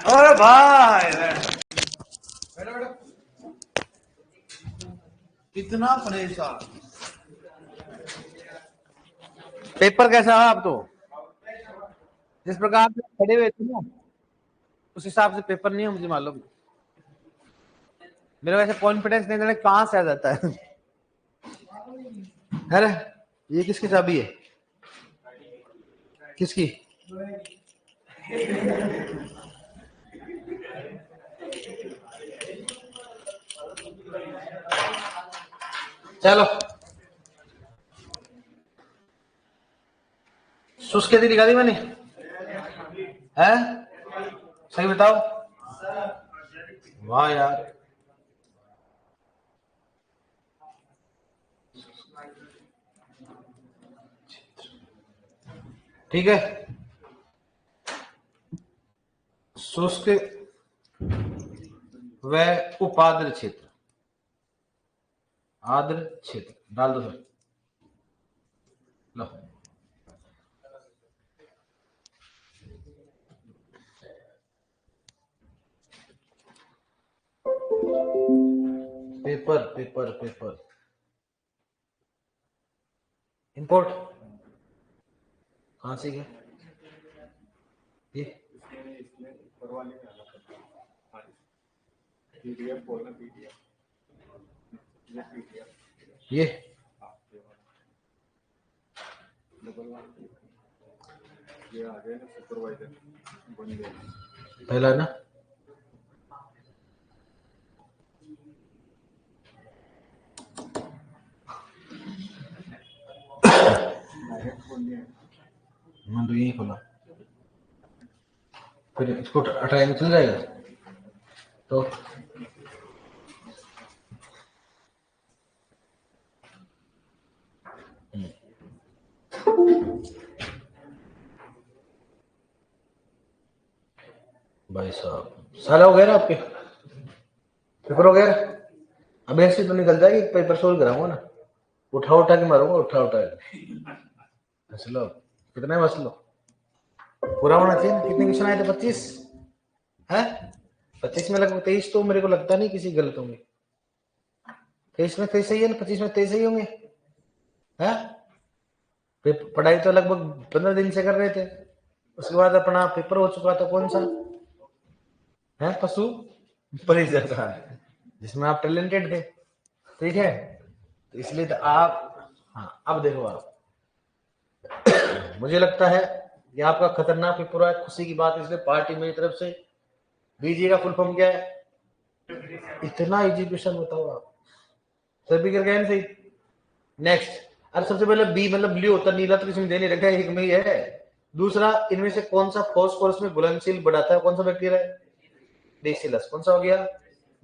अरे भाई कितना परेशान। पेपर कैसा है आप? तो जिस प्रकार से खड़े हुए थे ना उस हिसाब से पेपर नहीं है, मुझे मालूम। मेरा वैसे कॉन्फिडेंस नहीं देने कहां से आ जाता है। अरे ये किसकी चाबी है? किसकी? चलो सुस के दिखा दी मैंने है। सही बताओ। वाह यार, ठीक है। शुष्क व उपाद्र क्षेत्र, आद्र क्षेत्र डाल दो सर। लो पेपर पेपर पेपर इंपोर्ट कहां से गया ये? ये पहला ना मैं तो यही खोला, फिर इसको हटाएंगे चल जाएगा। तो भाई साहब साला हो गया ना आपके पेपर हो गया। अब ऐसे तो निकल जाएगी, पेपर सोल्व कराऊंगा ना, उठा उठा के मारूंगा, उठा उठा के। हंस लो, कितना हंस लो, पूरा होना चाहिए। कितने क्वेश्चन आए थे? 25 है। 25 में लगभग 23 तो मेरे को लगता नहीं किसी गलत होंगे। 23 में 23 सही है ना, 25 में 23 सही होंगे है। पढ़ाई तो लगभग 15 दिन से कर रहे थे, उसके बाद अपना पेपर हो चुका था। कौन सा है? पशु परिचय का, जिसमें आप टैलेंटेड थे, ठीक है। तो इसलिए तो आप, हाँ अब देखो आप, मुझे लगता है ये आपका खतरनाक पेपर है। खुशी की बात इसलिए पार्टी मेरी तरफ से। बीजी का फुल फॉर्म क्या है? इतना इजी क्वेश्चन बताओ आप, सभी कर गए सही। नेक्स्ट, अरे सबसे पहले बी मतलब ब्लू होता, नीला तो किसी में दे नहीं रखा है, एक में ही है। दूसरा, इनमें से कौन सा फॉस्फोरस में घुलनशील बढ़ाता है? कौन सा बैक्टीरिया है? बेसिलस। कौन सा हो गया?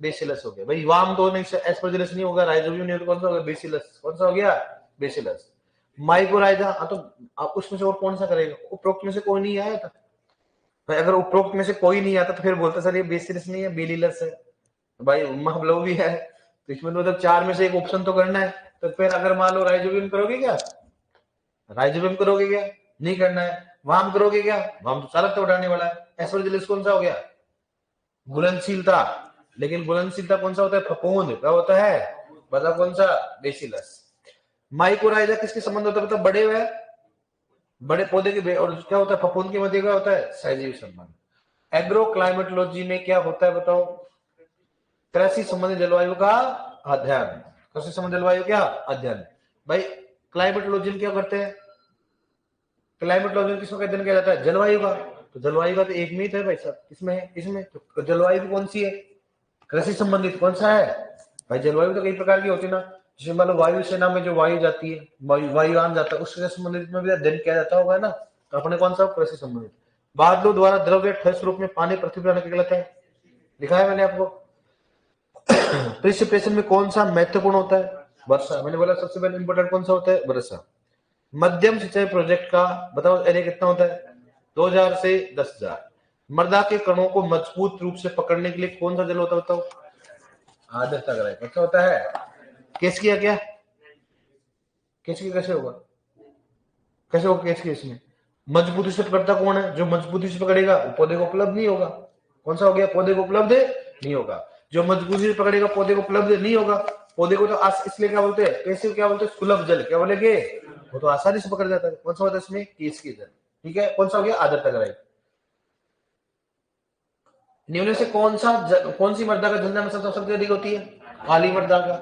बेसिलस हो गया भाई। वाम तो नहीं, एस्परजिलस नहीं होगा, राइजोबियम नहीं होगा, कौन सा होगा? बेसिलस। कौन सा हो गया? बेसिलस। माइकोराइजा तो आप उसमें से और कौन सा करेगा? उपरोक्त में से कोई नहीं आया था भाई। अगर उपरोक्त में से कोई नहीं आता तो फिर बोलते सर ये बेसिलस नहीं है, बेलिलस है भाई, महबलो भी है। तो इसमें मतलब 4 में से एक ऑप्शन तो करना है। तो फिर अगर मान लो राइजोबियम करोगे क्या? राइजोबियम करोगे क्या? नहीं करना है। वाम करोगे क्या? वाम तो चालक तो उठाने वाला है। एस्परजिलस कौन सा हो गया? घुलनशीलता। लेकिन घुलनशीलता कौन सा होता है? फफूंद। क्या होता है? बताओ कौन सा? बेसिलस। माइकोराइजा किसके संबंध होता है? मतलब बड़े हुए बड़े पौधे के, और क्या होता है? फफूंद के मध्य क्या होता है? सहजीवी संबंध। एग्रो क्लाइमेटोलॉजी में क्या होता है बताओ? कृषि संबंधी जलवायु का अध्ययन। कृषि संबंधी जलवायु क्या? अध्ययन। भाई क्लाइमेटोलॉजी क्या करते हैं? क्लाइमेटोलॉजी किसको कहते हैं, क्या जाता है? जलवायु का। तो जलवायु का तो एक मीट है भाई साहब, किसमें है? इसमें। तो जलवायु कौन सी है? कृषि संबंधित। कौन सा है भाई? जलवायु तो कई प्रकार की होती है ना, जैसे मान लो वायुसेना में जो वायु जाती है, वायुयान जाता है, उससे संबंधित में भी अध्ययन किया जाता होगा ना। तो अपने कौन सा? कृषि संबंधित। बादलों द्वारा द्रव्य ठोस रूप में पानी पृथ्वी पर आने के गलत है, दिखाया मैंने आपको। प्रेसिपिटेशन में कौन सा महत्वपूर्ण होता है? वर्षा। मैंने बोला सबसे पहले इंपोर्टेंट कौन सा होता है? वर्षा। मध्यम सिंचाई प्रोजेक्ट का बताओ एरिया कितना होता है? 2000 से 10,000। मृदा के कणों को मजबूत रूप से पकड़ने के लिए कौन सा जल होता है बताओ? आदर्श ग्राही। कौन सा होता है? केस किया क्या? केस की कैसे होगा? कैसे होगा केस की? इसमें मजबूती से पकड़ता कौन है? जो मजबूती से पकड़ेगा वो पौधे को उपलब्ध नहीं होगा। कौन सा हो गया? पौधे को उपलब्ध नहीं होगा। जो मजबूती से पकड़ेगा पौधे को उपलब्ध नहीं होगा। पौधे को तो इसलिए क्या बोलते हैं? पैसिव क्या बोलते हैं? सुलभ जल। क्या बोलेंगे? वो तो आसानी से पकड़ जाता है। कौन सा होता है इसमें? केस की जल। ठीक है, कौन सा हो गया? आदर तक राइट। निम्न से कौन सी मृदा का जल दान सबसे अधिक होती है? काली मृदा का।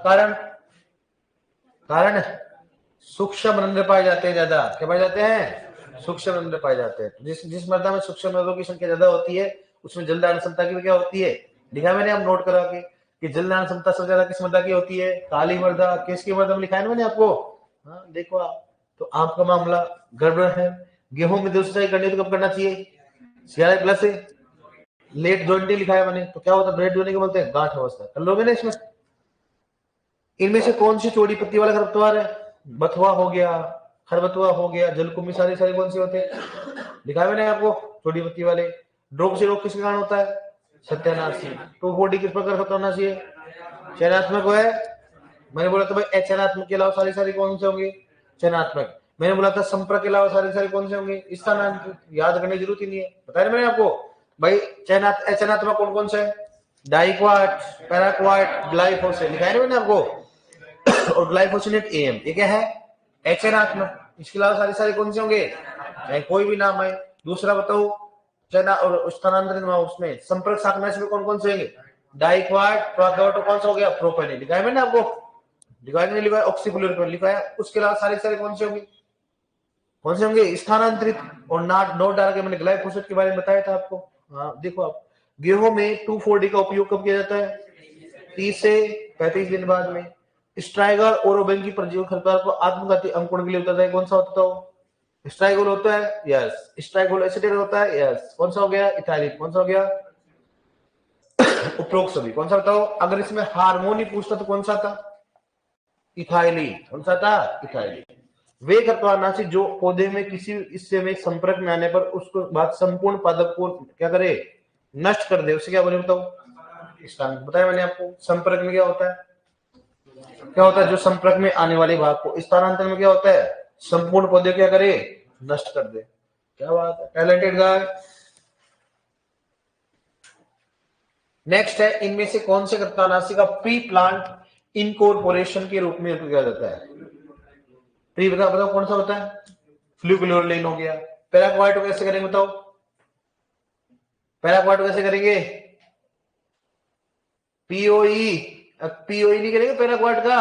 कारण सूक्ष्म रंध्र पाए जाते हैं ज्यादा। क्या पाए जाते हैं? सूक्ष्म रंध्र पाए जाते हैं। जिस मृदा में सूक्ष्म रंध्रों की संख्या ज्यादा होती है उसमें जल धारण क्षमता की क्या होती है? लिखा मैंने, आप नोट करा के कि जल धारण क्षमता सबसे ज्यादा किस मृदा की होती है? काली मृदा। किसकी मृदा में लिखा है मैंने आपको? हाँ देखो आप, तो आपका मामला गड़बड़ है। गेहूं में सिंचाई करनी तो कब करना चाहिए? सियारे प्लस से लेट ज्वाइंटिंग लिखा है मैंने, तो क्या होता है? लेट ज्वाइंटिंग को बोलते हैं गांठ अवस्था। कर लोगे ना इसमें? इनमें से कौन सी चौड़ी पत्ती वाला खरपतवार है? बथुआ हो गया, खरबथुआ हो गया, जलकुंभी, सारे सारे कौन से होते हैं? दिखाया मैंने आपको चौड़ी पत्ती वाले। ड्रोप से रोग किसके कारण होता है? सत्यानाशी। 240 किस प्रकार खत्म होना चाहिए? चयनात्मक है। मैंने बोला था भाई चयनात्मक के अलावा सारे सारे कौन से होंगे? चयनात्मक। मैंने बोला था संपर्क के अलावा सारे सारे कौन से होंगे? स्थानांतरित। याद करने की जरूरत ही नहीं है, बताया मैंने आपको। भाई चयनात्मक कौन कौन से है? Diquat, paraquat, glyphosate. लिखा है ना मैंने आपको। और ग्लाइफोसिनेट एम, ये क्या है? चयनात्मक। इसके अलावा सारे सारे कौन से होंगे? चाहे कोई भी नाम है। दूसरा बताओ, चयना और स्थानांतरित उसमें संपर्क साधनाश में कौन कौन से होंगे? डाइक्वाट, प्रोकैट, कौन सा हो गया? प्रोपेनिल। लिखा है मैंने आपको। लिखा है, लिखा है ऑक्सीफ्लोरोक्विन लिखा है। उसके अलावा सारे सारे कौन से होंगे? कौन से होंगे? स्थानांतरित। और नोट डाल के मैंने ग्लाइफोसेट के बारे में बताया था आपको। हाँ देखो आप, गेहूं में 2,4-D का उपयोग कब किया जाता है? 30 से 35 दिन बाद में। स्ट्राइगर ओरोबेन की परजीवी खरपतवार को आत्मघाती अंकुरण के लिए होता है। कौन सा होता है? स्ट्राइगोल होता है, यस। स्ट्राइगोल एसिटेट होता है, यस। कौन सा हो गया? इथाइलिन। कौन सा हो गया? उपरोक्त सभी। कौन सा बताओ? अगर इसमें हार्मोनी पूछता तो कौन सा था? इथाइलिन। कौन सा था? इथाइलिन। वे खरपतवारनाशी जो पौधे में किसी हिस्से में संपर्क में आने पर उसको बाद संपूर्ण पादप को क्या करे? नष्ट कर दे। उसे क्या बोले बताओ? बताया मैंने आपको। संपर्क में क्या होता है? क्या होता है? जो संपर्क में आने वाले भाग को। स्थानांतरण में क्या होता है? संपूर्ण पौधे क्या करे? नष्ट कर दे। क्या बात है, टैलेंटेड गाय। नेक्स्ट है, इनमें से कौन से खरपतवारनाशी का प्री प्लांट इनकॉर्पोरेशन के रूप में किया जाता है? प्री बताओ, बताओ कौन सा होता है? फ्लूक्लोरलिन हो गया। पैराक्वाइट कैसे करेंगे बताओ? पैराक्वाइट कैसे करेंगे? पीओई। पीओई नहीं करेंगे पैराक्वाइट का?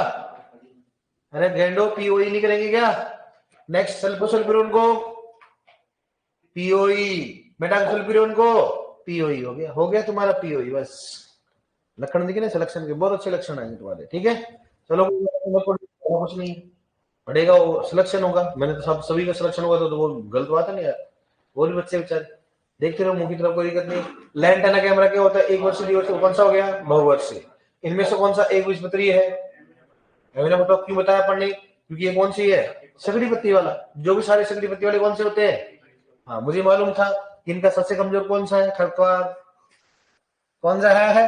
अरे गेंडो, पीओई नहीं करेंगे क्या? नेक्स्ट सल्फोसल्फ्यूरिन को पीओई, मेटासल्फ्यूरिन को पीओई। हो गया तुम्हारा पीओई। बस लक्षण दिखे ना सिलेक्शन के, बहुत अच्छे लक्षण आएंगे तुम्हारे। ठीक है, चलो कुछ नहीं पढ़ेगा, वो सिलेक्शन होगा। मैंने तो सब सभी का सिलेक्शन होगा तो वो गलत बात है ना यार। वो भी बच्चे बेचारे देखते रहो मुंह की तरफ, कोई दिक्कत नहीं। लैंटेना कैमरा क्या होता है? 1 वर्ष 2 वर्ष। कौन सा हो गया? बहुवर्षीय। इनमें से कौन सा एक बीजपत्री है? मैंने बताओ क्यों बताया पढ़ने, क्योंकि ये कौन सी है? सकड़ी पत्ती वाला। जो भी सारे सकड़ी पत्ती वाले कौन से होते हैं? हाँ मुझे मालूम था। इनका सबसे कमजोर कौन सा है? खरपतवार। कौन सा है?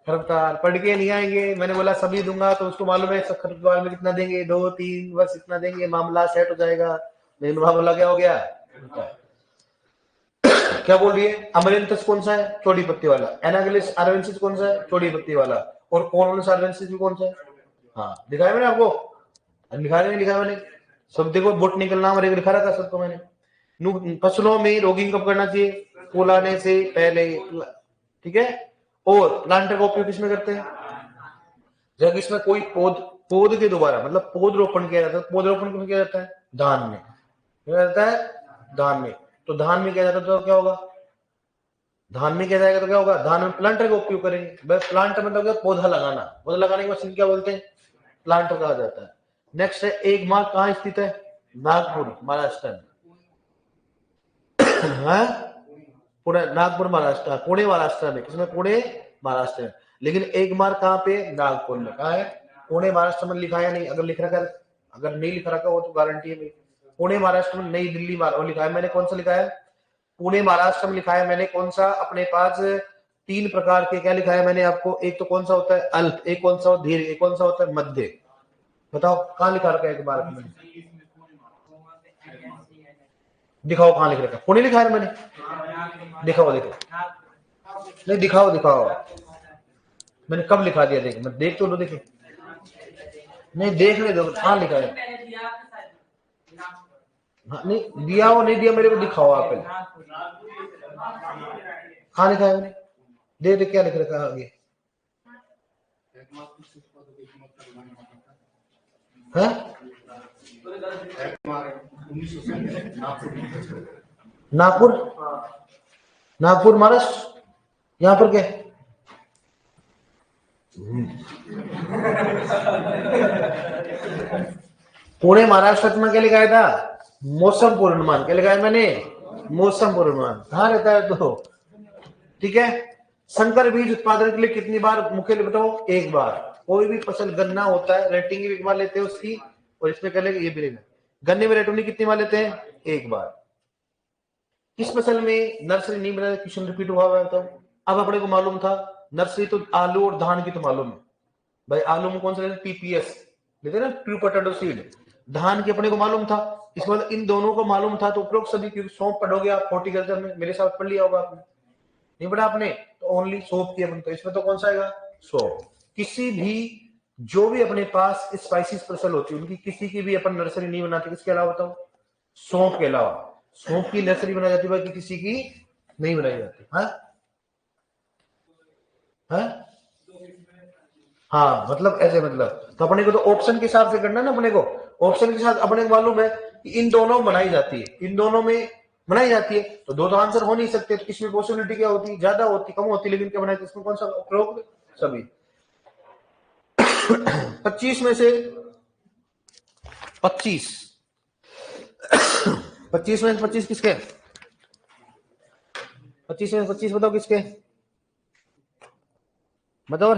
खरपतवार। पढ़ के नहीं आएंगे, मैंने बोला सभी दूंगा तो उसको मालूम है खरपतवार में कितना देंगे? 2 3 बस इतना देंगे, मामला सेट हो जाएगा। लेकिन मामला क्या हो गया? क्या बोल रही है? अमरेंथस कौन सा है? चौड़ी पत्ती वाला। एनाग्लिस आर्वेंसिस कौन सा है? चौड़ी पत्ती वाला। और कॉर्नस आर्वेंसिस भी कौन सा है? हाँ दिखाया मैंने आपको। लिखा नहीं लिखा मैंने सब, देखो बोटनिकल नाम लिखा रखा सबको मैंने। फसलों में रोगिंग कब करना चाहिए? फूल आने से पहले। ठीक है। और प्लांटर का उपयोग किसमें करते हैं? जब इसमें कोई पौध के दोबारा मतलब पौध रोपण किया जाता है। पौध रोपण किसमें किया जाता है? धान में। क्या जाता है? धान में। तो धान में किया जाता है तो क्या होगा? धान में किया जाएगा तो क्या होगा? धान में प्लांटर का उपयोग करेंगे। प्लांटर मतलब क्या? पौधा लगाना। पौधा लगाने की मशीन क्या बोलते हैं? प्लांटर कहा जाता है। नेक्स्ट है, एक मार्ग कहाँ स्थित है? नागपुर महाराष्ट्र में। पुणे, नागपुर महाराष्ट्र, पुणे महाराष्ट्र में। किसमें? पुणे महाराष्ट्र में। लेकिन एक मार्ग कहाँ पे? नागपुर में। कहा है? पुणे महाराष्ट्र में लिखा है नहीं। अगर लिख रखा, अगर नहीं लिख रखा हो तो गारंटी है। पुणे महाराष्ट्र में, नई दिल्ली लिखा है मैंने। कौन सा लिखा है? पुणे महाराष्ट्र में लिखा है मैंने। कौन सा? अपने पास 3 प्रकार के क्या लिखा है मैंने आपको? एक तो कौन सा होता है? अल्प, एक कौन सा? दीर्घ, एक कौन सा होता है? मध्य। बताओ कहाँ लिखा रखा है एक बार में? दिखाओ कहाँ लिख रखा है? पुणे लिखा है मैंने, दिखाओ देखो, नहीं दिखाओ दिखाओ, मैंने कब लिखा दिया? देख मैं देख तो लो, देखे नहीं, देखने दो कहाँ लिखा है। हाँ, नहीं दिया हो नहीं दिया मेरे को दिखाओ आप पहले, कहाँ लिखा है मैंने? देख देख क्या लिख रखा है आगे है? नागपुर, नागपुर महाराष्ट्र, यहाँ पर क्या है? पुणे महाराष्ट्र में क्या लिखा था? मौसम पूर्वानुमान। क्या लिखा है मैंने? मौसम पूर्वानुमान। कहाँ रहता है तो? ठीक है। संकर बीज उत्पादन के लिए कितनी बार मुख्य बताओ? एक बार। कोई भी फसल, गन्ना होता है रेटिंग एक बार लेते हैं उसकी, और इसमें कर लेंगे ये भी लेगा। गन्ने में रेटिंग कितनी बार लेते हैं? एक बार। किस फसल में नर्सरी नहीं बना? क्वेश्चन रिपीट हुआ है तो अब अपने को मालूम था नर्सरी तो आलू और धान की तो मालूम है भाई। आलू में कौन सा लेते? पीपीएस लेते ना, ट्रू पोटैटो सीड। धान की अपने को मालूम था, इसके बाद इन दोनों को मालूम था तो उपरोक्त सभी, क्योंकि सौंप पढ़ोगे आप हॉर्टिकल्चर में, मेरे साथ पढ़ लिया होगा आपने, नहीं पढ़ा आपने? तो ओनली सौंप की अपन, तो इसमें तो कौन सा आएगा? सौंप। किसी भी जो भी अपने पास स्पाइसिस फसल होती है उनकी किसी की भी अपन नर्सरी नहीं बनाते, किसके अलावा बताओ? सौंप के अलावा। सौंप की नर्सरी बनाई जाती है, बाकी किसी की नहीं बनाई जाती। हाँ मतलब ऐसे, मतलब तो अपने को तो ऑप्शन के हिसाब से करना ना, अपने को ऑप्शन के साथ अपने को मालूम है कि इन दोनों बनाई जाती है, इन दोनों में बनाई जाती है, तो दो तो आंसर हो नहीं सकते, तो इसमें पॉसिबिलिटी क्या होती है? ज्यादा होती, कम होती, लेकिन क्या बनाई? इसमें कौन सा प्रयोग? सभी। 25 में से 25, 25 में 25 किसके? 25 में 25 बताओ किसके? बताओ।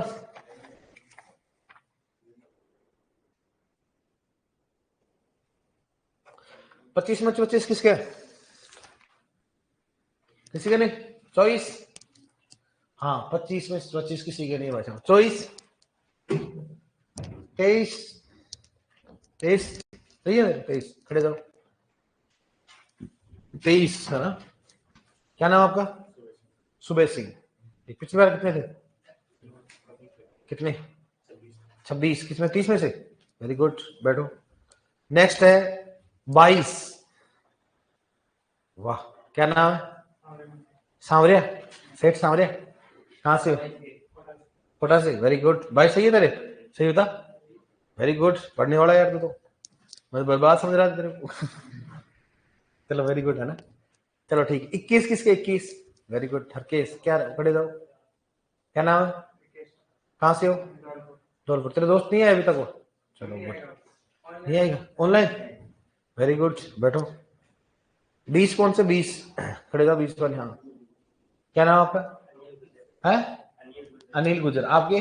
25 में 25 किसके? किसी के नहीं? 24। हाँ 25 में 25 किसी के नहीं बचा। 24, 23, 23 सही है। 23 खड़े जाओ। 23 है ना? क्या नाम आपका? सुबह सिंह। पिछली बार कितने थे? कितने? 26। किसमें? 30 में से? वेरी गुड, बैठो। नेक्स्ट है 22। वाह, क्या नाम है? सांवरिया, सेठ सांवरिया। कहाँ से हो? कोटा से। वेरी गुड भाई, सही है तेरे? सही होता? वेरी गुड, पढ़ने वाला यार तू तो, मैं बर्बाद समझ रहा था तेरे को। चलो वेरी गुड है ना। चलो ठीक। 21 किसके? 21। Very good Harkesh. क्या पढ़े जाओ? क्या नाम है? कहाँ से हो? धौलपुर। तेरे दोस्त नहीं आए अभी तक वो? चलो नहीं आएगा ऑनलाइन। वेरी गुड, बैठो। 20 कौन से? 20 खड़े जाओ। 20 वाले। हाँ क्या नाम आपका? है अनिल गुजर। आपके?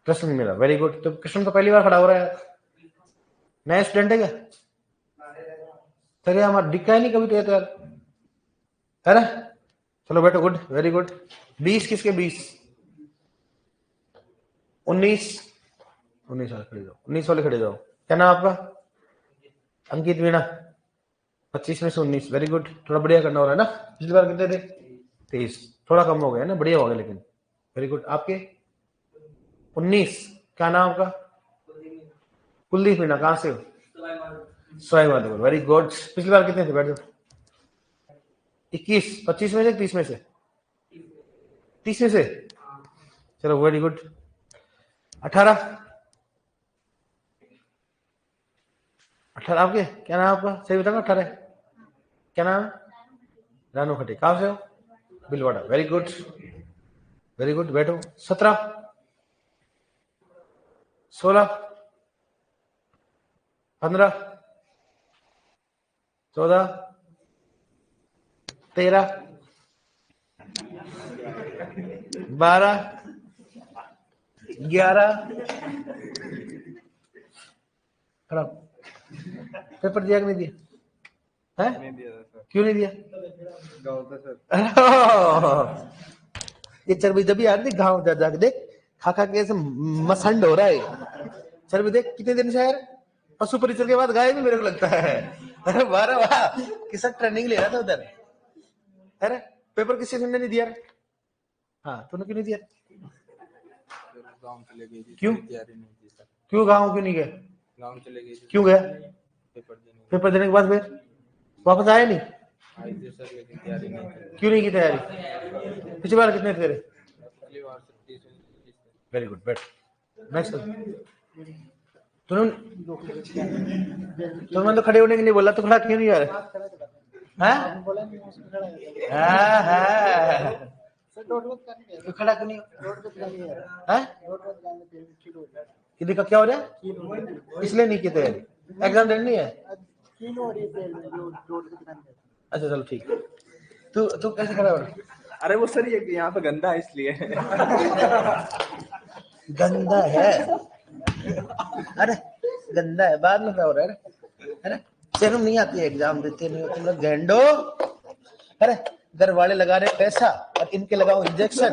कृष्ण मेरा। Very good. तो कृष्ण तो पहली बार खड़ा हो रहा है, नया स्टूडेंट है क्या? तेरे हमारा दिखा ही नहीं कभी तो यार, है ना? चलो बैठो, गुड, वेरी गुड। 20 किसके? 20 19 19 वाले खड़े जाओ। 19 वाले खड़े जाओ। क्या नाम आपका? अंकित मीणा। 25 में से 19। वेरी गुड, थोड़ा बढ़िया करना हो रहा है ना। पिछली बार कितने थे? 23। थोड़ा कम हो गया ना, बढ़िया हो गया लेकिन। Very good. आपके? 19। क्या नाम आपका? कुलदीप मीणा। कहाँ से हो? स्वाई माधोपुर। Very good. पिछली बार कितने थे? बैठ जाओ। 21। 25 में से 30 में से? 30 में से। चलो वेरी गुड। 18। 18 आपके? क्या नाम आपका? सही बताओ। 18 क्या नाम है? रानू खटे। कहाँ से हो? Bhilwara. Very good, very good, बैठो। 17, 16, 15, 14, 13, 12, 11। खराब पेपर दिया कि नहीं दिया? है? नहीं दिया सर। क्यों नहीं दिया? गाँव सर। ये चरबी जब यार देख, गाँव जा जाके देख, खा खा के ऐसे मसंड हो रहा है। सर भी देख कितने दिन से यार पशु परिचर के बाद गाय भी मेरे को लगता है। अरे वाह वाह, किसा ट्रेनिंग ले रहा था उधर। अरे पेपर किसी ने नहीं दिया? हाँ तूने क्यों नहीं दिया? गाँव चले गए। क्यों? तैयारी नहीं की सर। क्यों गाँव क्यों नहीं गए? गाँव चले गए। क्यों गया? पेपर देने के बाद फिर वापस आए नहीं? आई थी सर, लेकिन तैयारी नहीं की। क्यों नहीं की तैयारी? पिछली बार कितने थे तेरे? पिछली बार 30। वेरी गुड, बैठ। नेक्स्ट तूने तो खड़े होने के लिए बोला, तो खड़ा क्यों नहीं आ रहा? तो खड़ा क्यों नहीं? देखा क्या हो रहा है? इसलिए नहीं की तैयारी, एग्जाम देनी है। अच्छा चलो ठीक। तू कैसे खड़ा हो रहा? अरे वो सर ये यहाँ पे गंदा है इसलिए। गंदा है? अरे गंदा है, बाद में क्या हो रहा है? अरे शर्म नहीं आती है? एग्जाम देते नहीं हो तुम लोग गेंडो। अरे घर वाले लगा रहे पैसा और इनके लगाओ इंजेक्शन,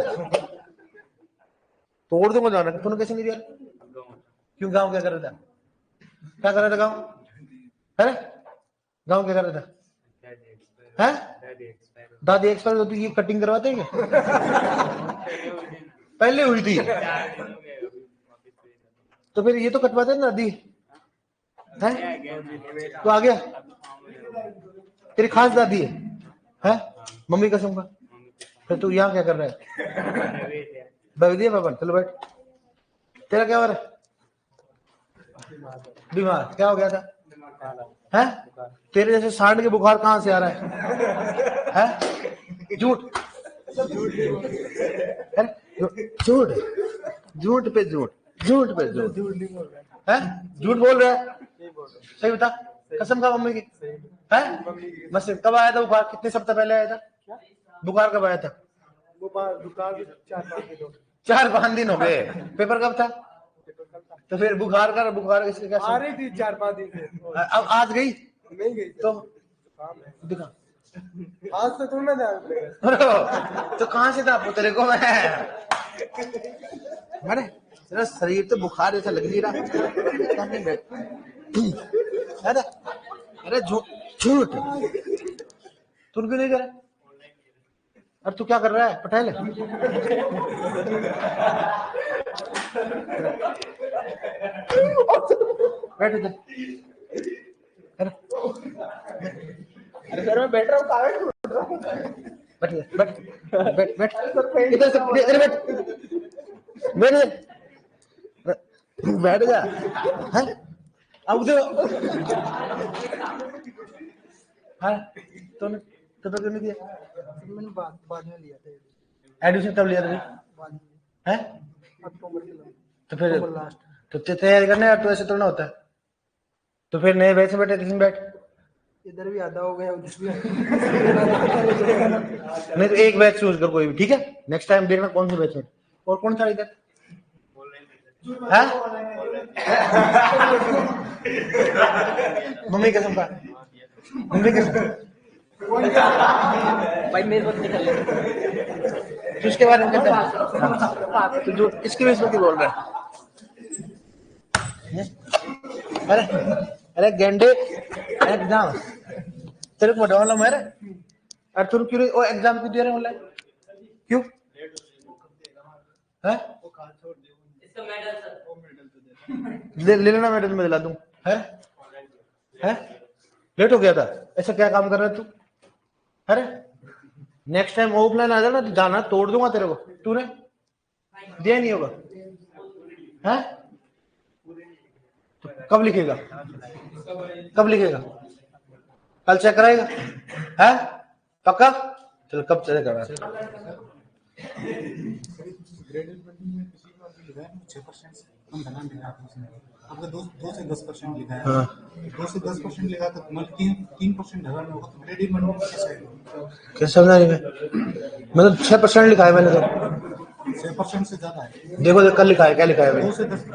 तोड़ दूंगा जाना। तूने कैसे नहीं दिया? क्यों? गाँव क्या कर रहा था? क्या कर रहा था गाँव? अरे गाँव क्या कर रहा था? दादी एक्सपायर तो ये कटिंग करवाते हैं? पहले हुई थी तो फिर ये तो कटवाते ना दादी है? तो आ गया तेरी खास दादी है? मम्मी कसम का। फिर तू यहाँ क्या कर रहा है? दबी दिया बाबा। चलो बैठ। तेरा क्या हो रहा है? बीमार? क्या हो गया था? है? तेरे जैसे सांड के बुखार कहाँ से आ रहा है? झूठ झूठ झूठ पे झूठ, झूठ पे झूठ है। झूठ बोल रहा है? सही बता, कसम खा मम्मी की है। बस कब आया था बुखार? कितने सप्ताह पहले आया था बुखार? कब आया था बुखार? 4-5 दिन हो गए। पेपर कब था? तो फिर बुखार इसके क्या आ रही थी? 4-5 दिन से। अब आज गई? नहीं गई तो दिखा। आज से तुम ना तो कहाँ से था तेरे को? मैं अरे तेरा शरीर तो बुखार जैसा लग नहीं रहा। अरे अरे झूठ तुम क्यों नहीं कर? अरे तू क्या कर रहा है? पटेल बैठ इधर। अरे सर मैं बैठ रहा हूँ, बैठ बैठ बैठ बैठ इधर से इधर बैठ बैठ बैठ जा। हैं अब उधर हाँ तो क्यों नहीं दिया? मैंने बाद में लिया था एडमिशन। कब लिया था? हैं अक्टूबर के तो फिर लास्ट तो तैयारी करने यार, तो ऐसे तो ना होता है। तो फिर नए बैच में बैठे किसी में बैठ। इधर भी आधा हो गया उधर भी। नहीं तो एक बैच चूज कर कोई भी, ठीक है? नेक्स्ट टाइम देखना कौन सा बैच में। और कौन था इधर? हाँ मम्मी कसम का, मम्मी कसम भाई मेरे वक्त निकल तो इसके बारे में कहता है तो जो इसके बेस पर क्यों बोल रहा है? अरे अरे गेंडे एग्जाम तेरे को डाउनलोड मेरे। अरे तुम क्यों वो एग्जाम क्यों दे रहे हो ऑनलाइन? क्यों है? ले लेना मेडल में दिला दूं। है लेट हो गया था? ऐसा क्या काम कर रहा है तू? अरे नेक्स्ट टाइम ऑफलाइन आ जाना तो जाना, तोड़ दूंगा तेरे को। तूने दिया नहीं होगा है? तो कब लिखेगा? कल चेक कराएगा? है पक्का? चल कब चेक करा? आपका 2 से 10% लिखा है। हाँ। 2 से 10% लिखा तो मतलब 3% ढगा में होगा तो ग्रेड में कैसे समझा नहीं मैं? मतलब 6% लिखा है मैंने तो। 6% से ज्यादा है। देखो कल लिखा है, क्या लिखा है? 2 से 10%।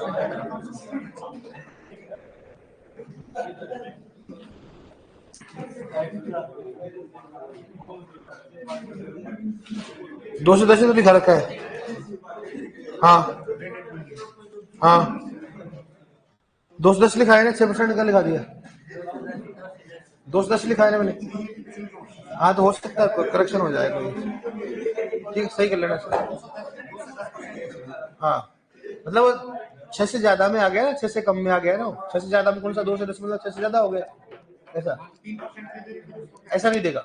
2 से 10 तो लिखा रखा है। हाँ हाँ 2 से 10 लिखा है ना, 6% का लिखा दिया, 2 से 10 लिखा है ना मैंने। हाँ तो हो सकता है करेक्शन हो जाए कोई, ठीक है सही कर लेना सर। हाँ मतलब 6 से ज्यादा में आ गया ना, 6 से कम में आ गया ना, 6 से ज्यादा में कौन सा 2 से 10 मतलब 6 से ज्यादा हो गया, ऐसा ऐसा नहीं देगा,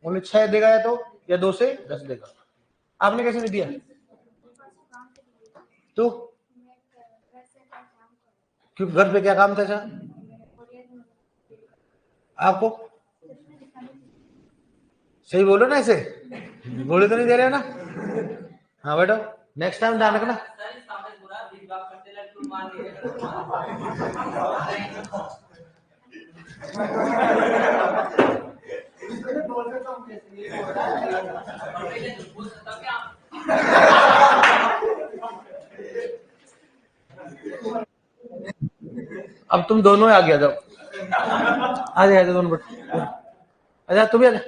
ओनली 6 देगा या तो, या 2 से 10 देगा। आपने कैसे नहीं दिया तो, क्योंकि घर पे क्या काम था सर आपको, सही बोलो ना, ऐसे गोली तो नहीं दे रहे हो ना। हाँ बेटो नेक्स्ट टाइम ध्यान रखना। अब तुम दोनों आ गया, जाओ आ जाए दोनों बेटे, अच्छा तुम भी आ जा,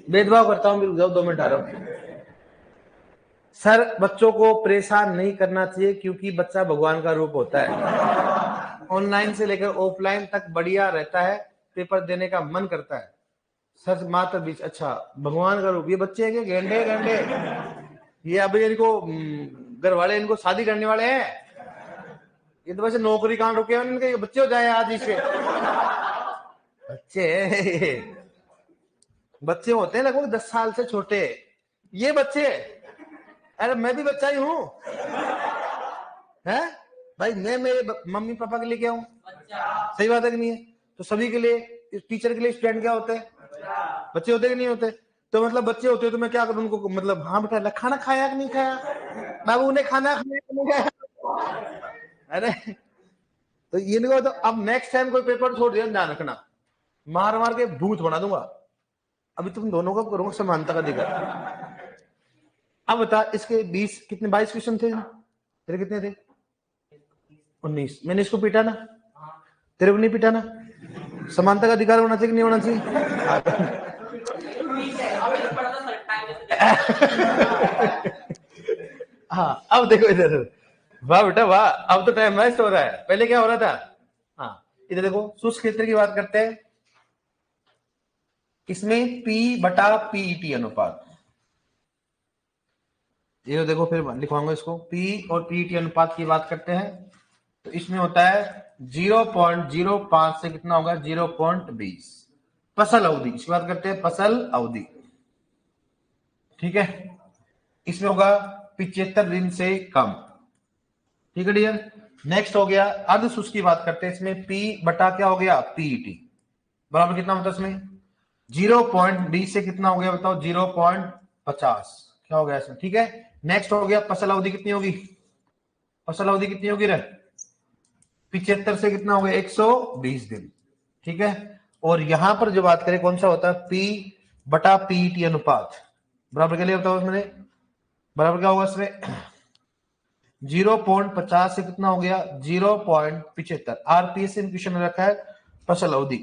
भेदभाव करता हूँ, रुक जाओ 2 मिनट आ रहा हूँ। सर बच्चों को परेशान नहीं करना चाहिए क्योंकि बच्चा भगवान का रूप होता है, ऑनलाइन से लेकर ऑफलाइन तक बढ़िया रहता है, पेपर देने का मन करता है, सच मात्र बीच। अच्छा भगवान का रूप, ये बच्चे हैं गेंडे गेंडे, ये अभी इनको घर वाले इनको शादी करने वाले हैं, ये तो वैसे नौकरी कहाँ रुके हैं इनके, बच्चे हो जाए आज इसके बच्चे बच्चे होते हैं लगभग 10 साल से छोटे, ये बच्चे, अरे मैं भी बच्चा ही हूँ है भाई, मैं मेरे मम्मी पापा के लिए क्या हूँ, सही बात है कि नहीं है, तो सभी के लिए, टीचर के लिए स्टूडेंट क्या होते हैं, बच्चे होते कि नहीं होते, तो मतलब बच्चे होते तो मैं क्या करूँ उनको, मतलब हाँ बेटा खाना खाया कि नहीं खाया, बाबू ने खाना खाया कि नहीं खाया, अरे तो इनको तो अब नेक्स्ट टाइम कोई पेपर छोड़ दिया ध्यान रखना, मार मार के भूत बना दूंगा। अभी तुम दोनों का करूंगा समानता का अधिकार। अब बता इसके 20 कितने 22 क्वेश्चन थे, तेरे कितने थे 19, मैंने इसको पीटा ना, तेरे को नहीं पीटा ना, समानता का अधिकार होना चाहिए कि नहीं होना चाहिए। हाँ अब देखो इधर, वाह बेटा वाह, अब तो टाइम वेस्ट हो रहा है, पहले क्या हो रहा था। हाँ इधर देखो शुष्क क्षेत्र की बात करते हैं, इसमें P बटा PET अनुपात, ये देखो फिर लिखवाऊंगा इसको, P और PET अनुपात की बात करते हैं, तो इसमें होता है 0.05 से कितना होगा 0.20, फसल अवधि इसकी बात करते हैं, फसल अवधि, ठीक है, इसमें होगा 75 दिन से कम, ठीक है डियर। नेक्स्ट हो गया अर्ध शुष्क की बात करते हैं, इसमें P बटा क्या हो गया PET बराबर कितना होता है इसमें 0.20 से कितना हो गया बताओ 0.50, क्या हो गया इसमें, ठीक है। नेक्स्ट हो गया फसल अवधि कितनी होगी, फसल अवधि कितनी होगी रे 75 से कितना हो गया 120 दिन, ठीक है। और यहां पर जो बात करें कौन सा होता है P बटा PET अनुपात बराबर के लिए बताओ इसमें, बराबर क्या होगा इसमें 0.50 से कितना हो गया 0.75, आरपीएस क्वेश्चन रखा है फसल अवधि,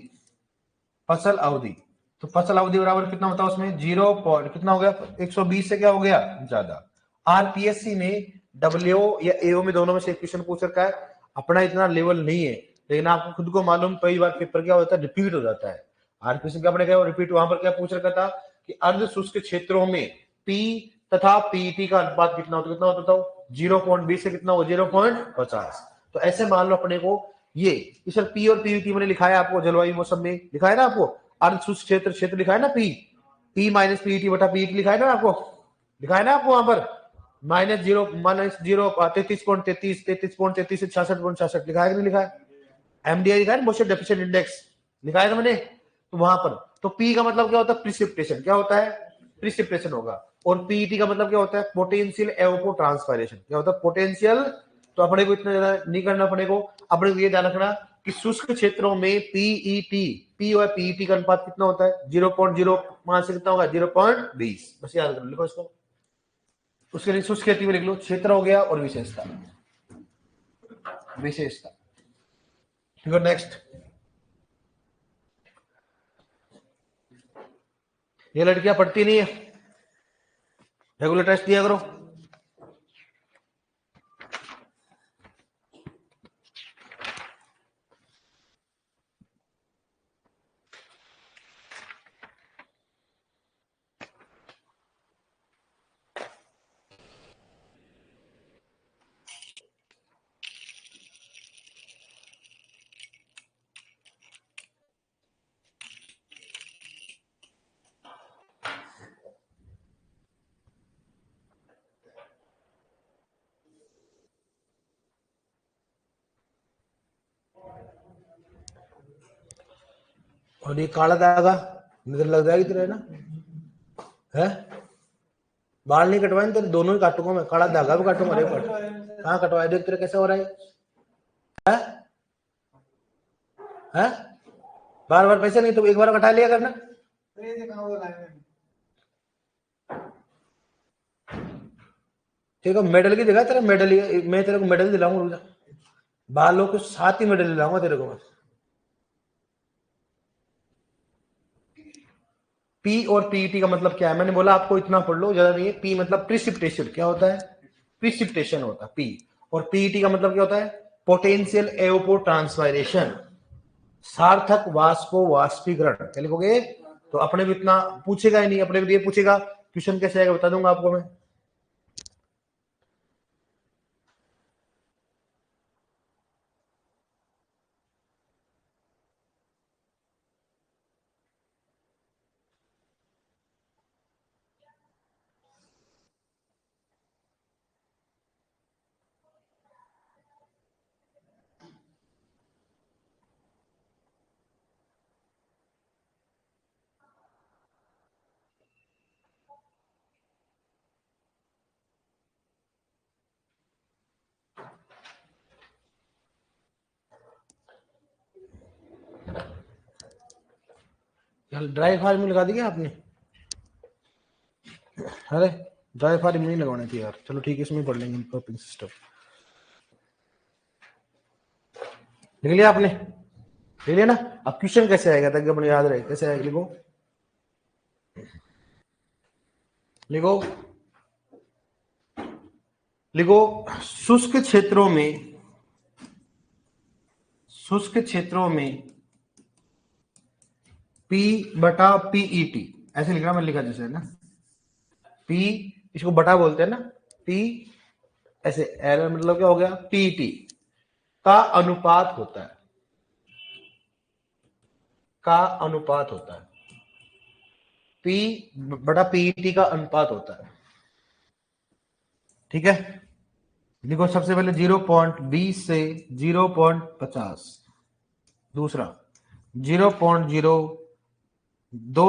फसल अवधि, तो फसल अवधि बराबर कितना होता है उसमें 0 कितना हो गया 120 से क्या हो गया ज्यादा। आरपीएससी ने डब्ल्यू या एओ में दोनों में से क्वेश्चन पूछ रखा है, अपना इतना लेवल नहीं है, लेकिन आपको खुद को मालूम कई बार पेपर क्या होता है रिपीट हो जाता है, आरपीएससी का अपने क्या रिपीट, वहां पर क्या पूछ रखा था कि अर्ध शुष्क क्षेत्रों में पी तथा पीईटी का अनुपात कितना होता, कितना होता था 0.20 से कितना हो 0.50, तो ऐसे मान लो अपने को ये सर पी और पीईटी मैंने लिखा है आपको, जलवायु मौसम में लिखा है ना आपको, अर्ध शुष्क क्षेत्र क्षेत्र लिखा है ना पी माइनस पीईटी बटा पीईटी लिखा है ना आपको, लिखा है ना आपको वहां पर माइनस जीरो 33.33 33.33 से 66.66 लिखा है कि नहीं लिखा है, एमडीआई लिखा है मोशन डेफिशिएंट इंडेक्स लिखा है ना मैंने, तो वहां पर तो पी का मतलब क्या होता है प्रिसिपिटेशन, क्या होता है प्रिसिपिटेशन होगा, और पीईटी का मतलब क्या होता है पोटेंशियल एवोपो ट्रांसपायरेशन, क्या होता है पोटेंशियल, तो अपने को इतना ज्यादा नहीं करना, अपने को अपने को ये ध्यान रखना कि शुष्क क्षेत्रों में पीईटी पी और पीईटी का अनुपात कितना होता है 0.05 से कितना होगा 0.20, बस याद कर लिखो इसको, उसके लिए शुष्क खेती में लिख लो क्षेत्र हो गया और विशेषता, विशेषता, ठीक है। नेक्स्ट ये लड़कियां पढ़ती नहीं है, रेगुलर टेस्ट दिया करो, और ये काला धागा नजर लग जाएगी तेरे ना, है बाल नहीं कटवाए तेरे, दोनों ही काटूंगा मैं, काला धागा भी काटूंगा। अरे कहाँ कटवाए, देख तेरे कैसा हो रहा है? है बार बार पैसे नहीं तो एक बार कटा लिया करना। ठीक है, मेडल की जगह तेरा मेडल, मैं तेरे को मेडल दिलाऊंगा, बालों के साथ ही मेडल दिलाऊंगा तेरे को। पी और पीईटी का मतलब क्या है, मैंने बोला आपको इतना पढ़ लो, ज्यादा नहीं है। पी मतलब प्रिसिपिटेशन, क्या होता है? प्रिसिपिटेशन होता है पी। और पीईटी का मतलब क्या होता है? पोटेंशियल एवोपो ट्रांसवायरेशन, सार्थक वाष्पो वाष्पीकरण। क्या लिखोगे? तो अपने भी इतना पूछेगा ही नहीं, अपने भी ये पूछेगा क्वेश्चन कैसे आएगा बता दूंगा आपको मैं। ड्राई फार्मिंग लगा दी क्या आपने? अरे ड्राई फार्मिंग नहीं लगाने थी यार, चलो ठीक है, इसमें पढ़ लेंगे क्रॉपिंग सिस्टम। लिख लिया आपने? लिख लिया ना? अब क्वेश्चन कैसे आएगा ताकि अपने याद रहे, कैसे आएगा? लिखो लिखो लिखो, शुष्क क्षेत्रों में, शुष्क क्षेत्रों में P बटा पीईटी, ऐसे लिखना, मैं लिखा जैसे है ना, P इसको बटा बोलते हैं ना, P ऐसे, एरर मतलब क्या हो गया? पीईटी का अनुपात होता है, का अनुपात होता है, P बटा पीईटी का अनुपात होता है। ठीक है, देखो सबसे पहले 0.20 से 0.50, दूसरा 0.02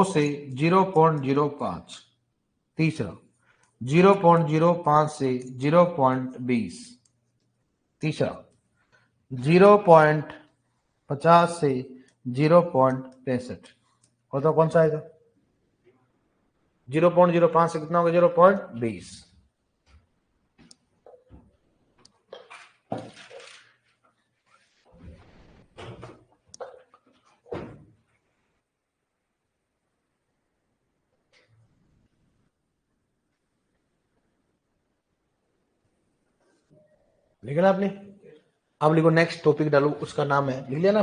से 0.05, तीसरा 0.05 से 0.20, तीसरा 0.50 से 0.65। बताओ कौन सा आएगा? 0.05 से कितना होगा? 0.20। लिखा ना आपने? अब लिखो नेक्स्ट टॉपिक डालो, उसका नाम है, लिख लिया ना?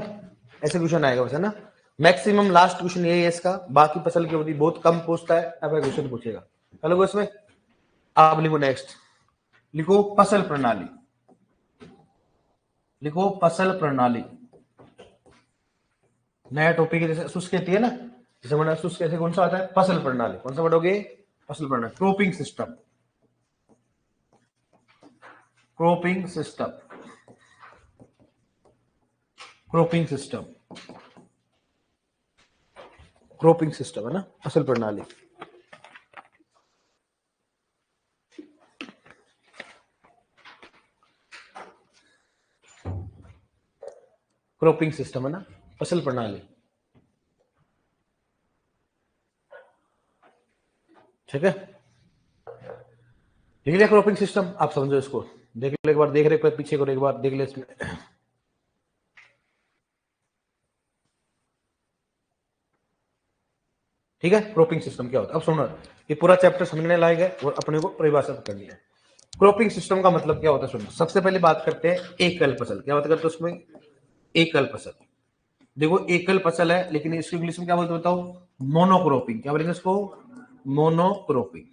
ऐसे क्वेश्चन आएगा वैसे ना, मैक्सिमम लास्ट क्वेश्चन यही है इसका, बाकी फसल की अवधि बहुत कम पूछता है, अब क्वेश्चन पूछेगा। चलो इसमें आप लिखो नेक्स्ट, लिखो फसल प्रणाली, लिखो फसल प्रणाली, नया टॉपिक है। जैसे शुष्क खेती है ना, जैसे मैंने शुष्क कैसे कौन सा आता है? फसल प्रणाली। कौन सा पढ़ोगे? फसल प्रणाली। Cropping system, cropping system, cropping system, cropping system है ना, फसल प्रणाली। क्रॉपिंग सिस्टम है ना, फसल प्रणाली। ठीक है, देख लिया क्रॉपिंग सिस्टम? आप समझो इसको, देख लो एक बार, देख रहे पीछे को एक बार देख ले इसमें। ठीक है, क्रॉपिंग सिस्टम क्या होता है अब सुनो, ये पूरा चैप्टर समझने लायक है और अपने को परिभाषित करनी है। क्रॉपिंग सिस्टम का मतलब क्या होता है सुनो, सबसे पहले बात करते हैं एकल फसल। क्या बात करते हैं उसमें? एकल फसल। देखो एकल फसल है, लेकिन इसको इंग्लिश में क्या बोलते बताओ? मोनोक्रॉपिंग। क्या बोलेंगे इसको? मोनोक्रॉपिंग।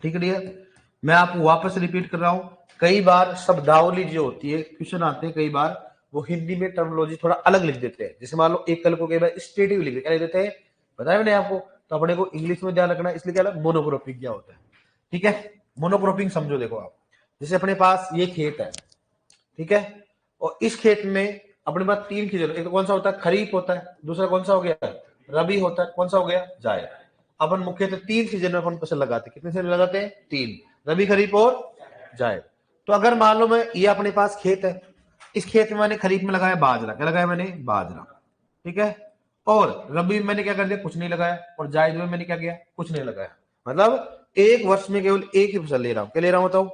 ठीक है, मैं आपको वापस रिपीट कर रहा हूं, कई बार शब्दावली जो होती है, क्वेश्चन आते हैं कई बार, वो हिंदी में टर्मिनोलॉजी थोड़ा अलग लिख देते हैं। जैसे मान लो एकल को कई बार स्टेटिव लिख देते हैं, बताया मैंने आपको, तो अपने को इंग्लिश में ध्यान रखना, इसलिए क्या मोनोक्रॉपिंग क्या होता है। ठीक है, मोनोक्रॉपिंग समझो, देखो आप, जैसे अपने पास ये खेत है, ठीक है, और इस खेत में अपने पास तीन सीजन, एक तो कौन सा होता है, खरीफ होता है, दूसरा कौन सा हो गया, रबी होता है, कौन सा हो गया, जायद। अपन मुख्यतः तीन सीजन में अपन फसल लगाते, कितने सीजन लगाते हैं, तीन, रबी, खरीफ और जायद। तो अगर मान लो मैं, ये अपने पास खेत है, इस खेत में मैंने खरीफ में लगाया बाजरा, क्या लगाया मैंने, बाजरा, ठीक है, और रबी में मैंने क्या कर दिया, कुछ नहीं लगाया, और जायद में मैंने क्या किया, कुछ नहीं लगाया। मतलब एक वर्ष में केवल एक ही फसल ले रहा हूं, क्या ले रहा हूं बताओ।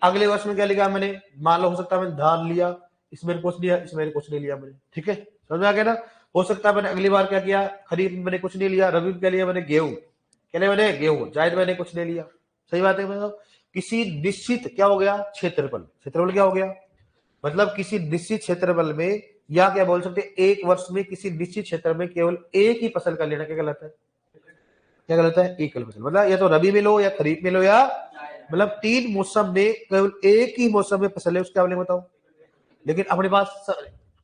अगले वर्ष में क्या लिया मैंने, मान लो हो सकता है मैंने धान लिया, इसमें कुछ लिया, इसमें कुछ नहीं लिया मैंने, ठीक है, समझ में आ गया ना। हो सकता है मैंने अगली बार क्या किया, खरीफ में मैंने कुछ नहीं लिया, रबी में क्या लिया मैंने, गेहूं, क्या लिया मैंने, गेहूं, जायद मैंने कुछ नहीं लिया। सही बात है। मतलब किसी निश्चित क्या हो गया, क्षेत्रफल, क्षेत्रफल क्या हो गया, मतलब किसी निश्चित क्षेत्रफल में, या क्या बोल सकते हैं, एक वर्ष में किसी निश्चित क्षेत्र में केवल एक ही फसल का लेना क्या कहलाता है, क्या कहलाता है, एकल फसल। मतलब या तो रबी में लो या खरीफ में लो, या मतलब तीन मौसम में केवल एक ही मौसम में फसल है, उसके बारे में बताओ। लेकिन अपने पास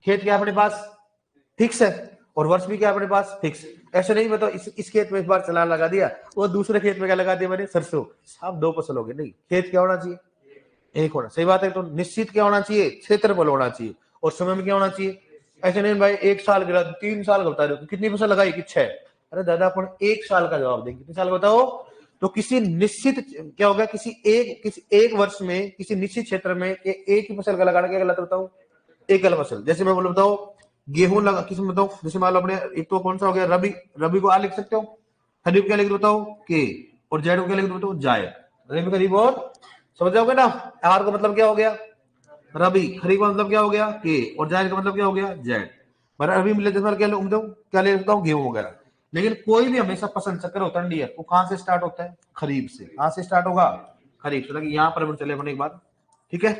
खेत क्या, अपने पास फिक्स है, और वर्ष भी क्या अपने पास फिक्स। ऐसे नहीं बताओ इस खेत में इस बार चलान लगा दिया, वो दूसरे खेत में क्या लगा दिया मैंने, सरसों, साहब दो फसल हो गई। नहीं, खेत क्या होना चाहिए, एक होना। सही बात है। तो निश्चित क्या होना चाहिए, क्षेत्रफल होना चाहिए, और समय में क्या होना चाहिए। ऐसे नहीं भाई एक साल गिरा, 3 साल का बता रहे हो, कितनी फसल लगाई कि 6, अरे दादा अपन एक साल का जवाब देंगे, कितने साल का बताओ। तो किसी निश्चित क्या होगा, किसी एक वर्ष में किसी निश्चित क्षेत्र में एक ही फसल का लगाना क्या कहलाता है बताओ, एकल फसल। जैसे मैं बोलूं बताओ, गेहूं लगा किसी में बताओ, जैसे मान लो अपने एक तो कौन सा हो गया, रबी, रबी को आ लिख सकते हो, खरीफ क्या लिख दो बताओ, के, और जायद को क्या लिख दो बताओ, जायद। रबी, खरीफ और, समझ जाओगे ना। आर का मतलब क्या हो गया, रबी, खरीफ का मतलब क्या हो गया, के, और जायद का मतलब क्या हो गया, जैद। मतलब अभी मिले क्या ले सकता हूँ, गेहूं वगैरह। लेकिन कोई भी हमेशा पसंद चक्कर होता है इंडिया, वो कहां से स्टार्ट होता है, खरीफ से। कहां से स्टार्ट होगा, खरीफ से। यहाँ पर हम चले अपने एक बात, ठीक है,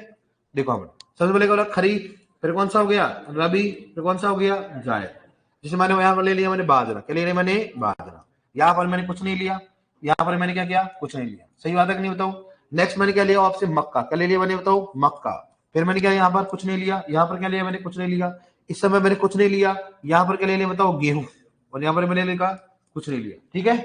देखो हम सबसे पहले बोला खरीफ, फिर कौन सा हो गया, रबी, फिर कौन सा हो गया, जायद। जैसे मैंने यहाँ पर ले लिया मैंने बाजरा, क्या ले लिया मैंने, बाजरा। यहाँ पर मैंने कुछ नहीं लिया, यहाँ पर मैंने क्या किया, कुछ नहीं लिया। सही बात है कि नहीं बताओ। नेक्स्ट मैंने क्या लिया आपसे, मक्का, क्या ले लिया मैंने बताओ, मक्का। फिर मैंने क्या यहाँ पर कुछ नहीं लिया, यहाँ पर क्या लिया मैंने, कुछ नहीं लिया। इस समय मैंने कुछ नहीं लिया, यहाँ पर क्या ले लिया बताओ, गेहूं, और यहाँ पर मैंने लिखा कुछ नहीं लिया, ठीक है।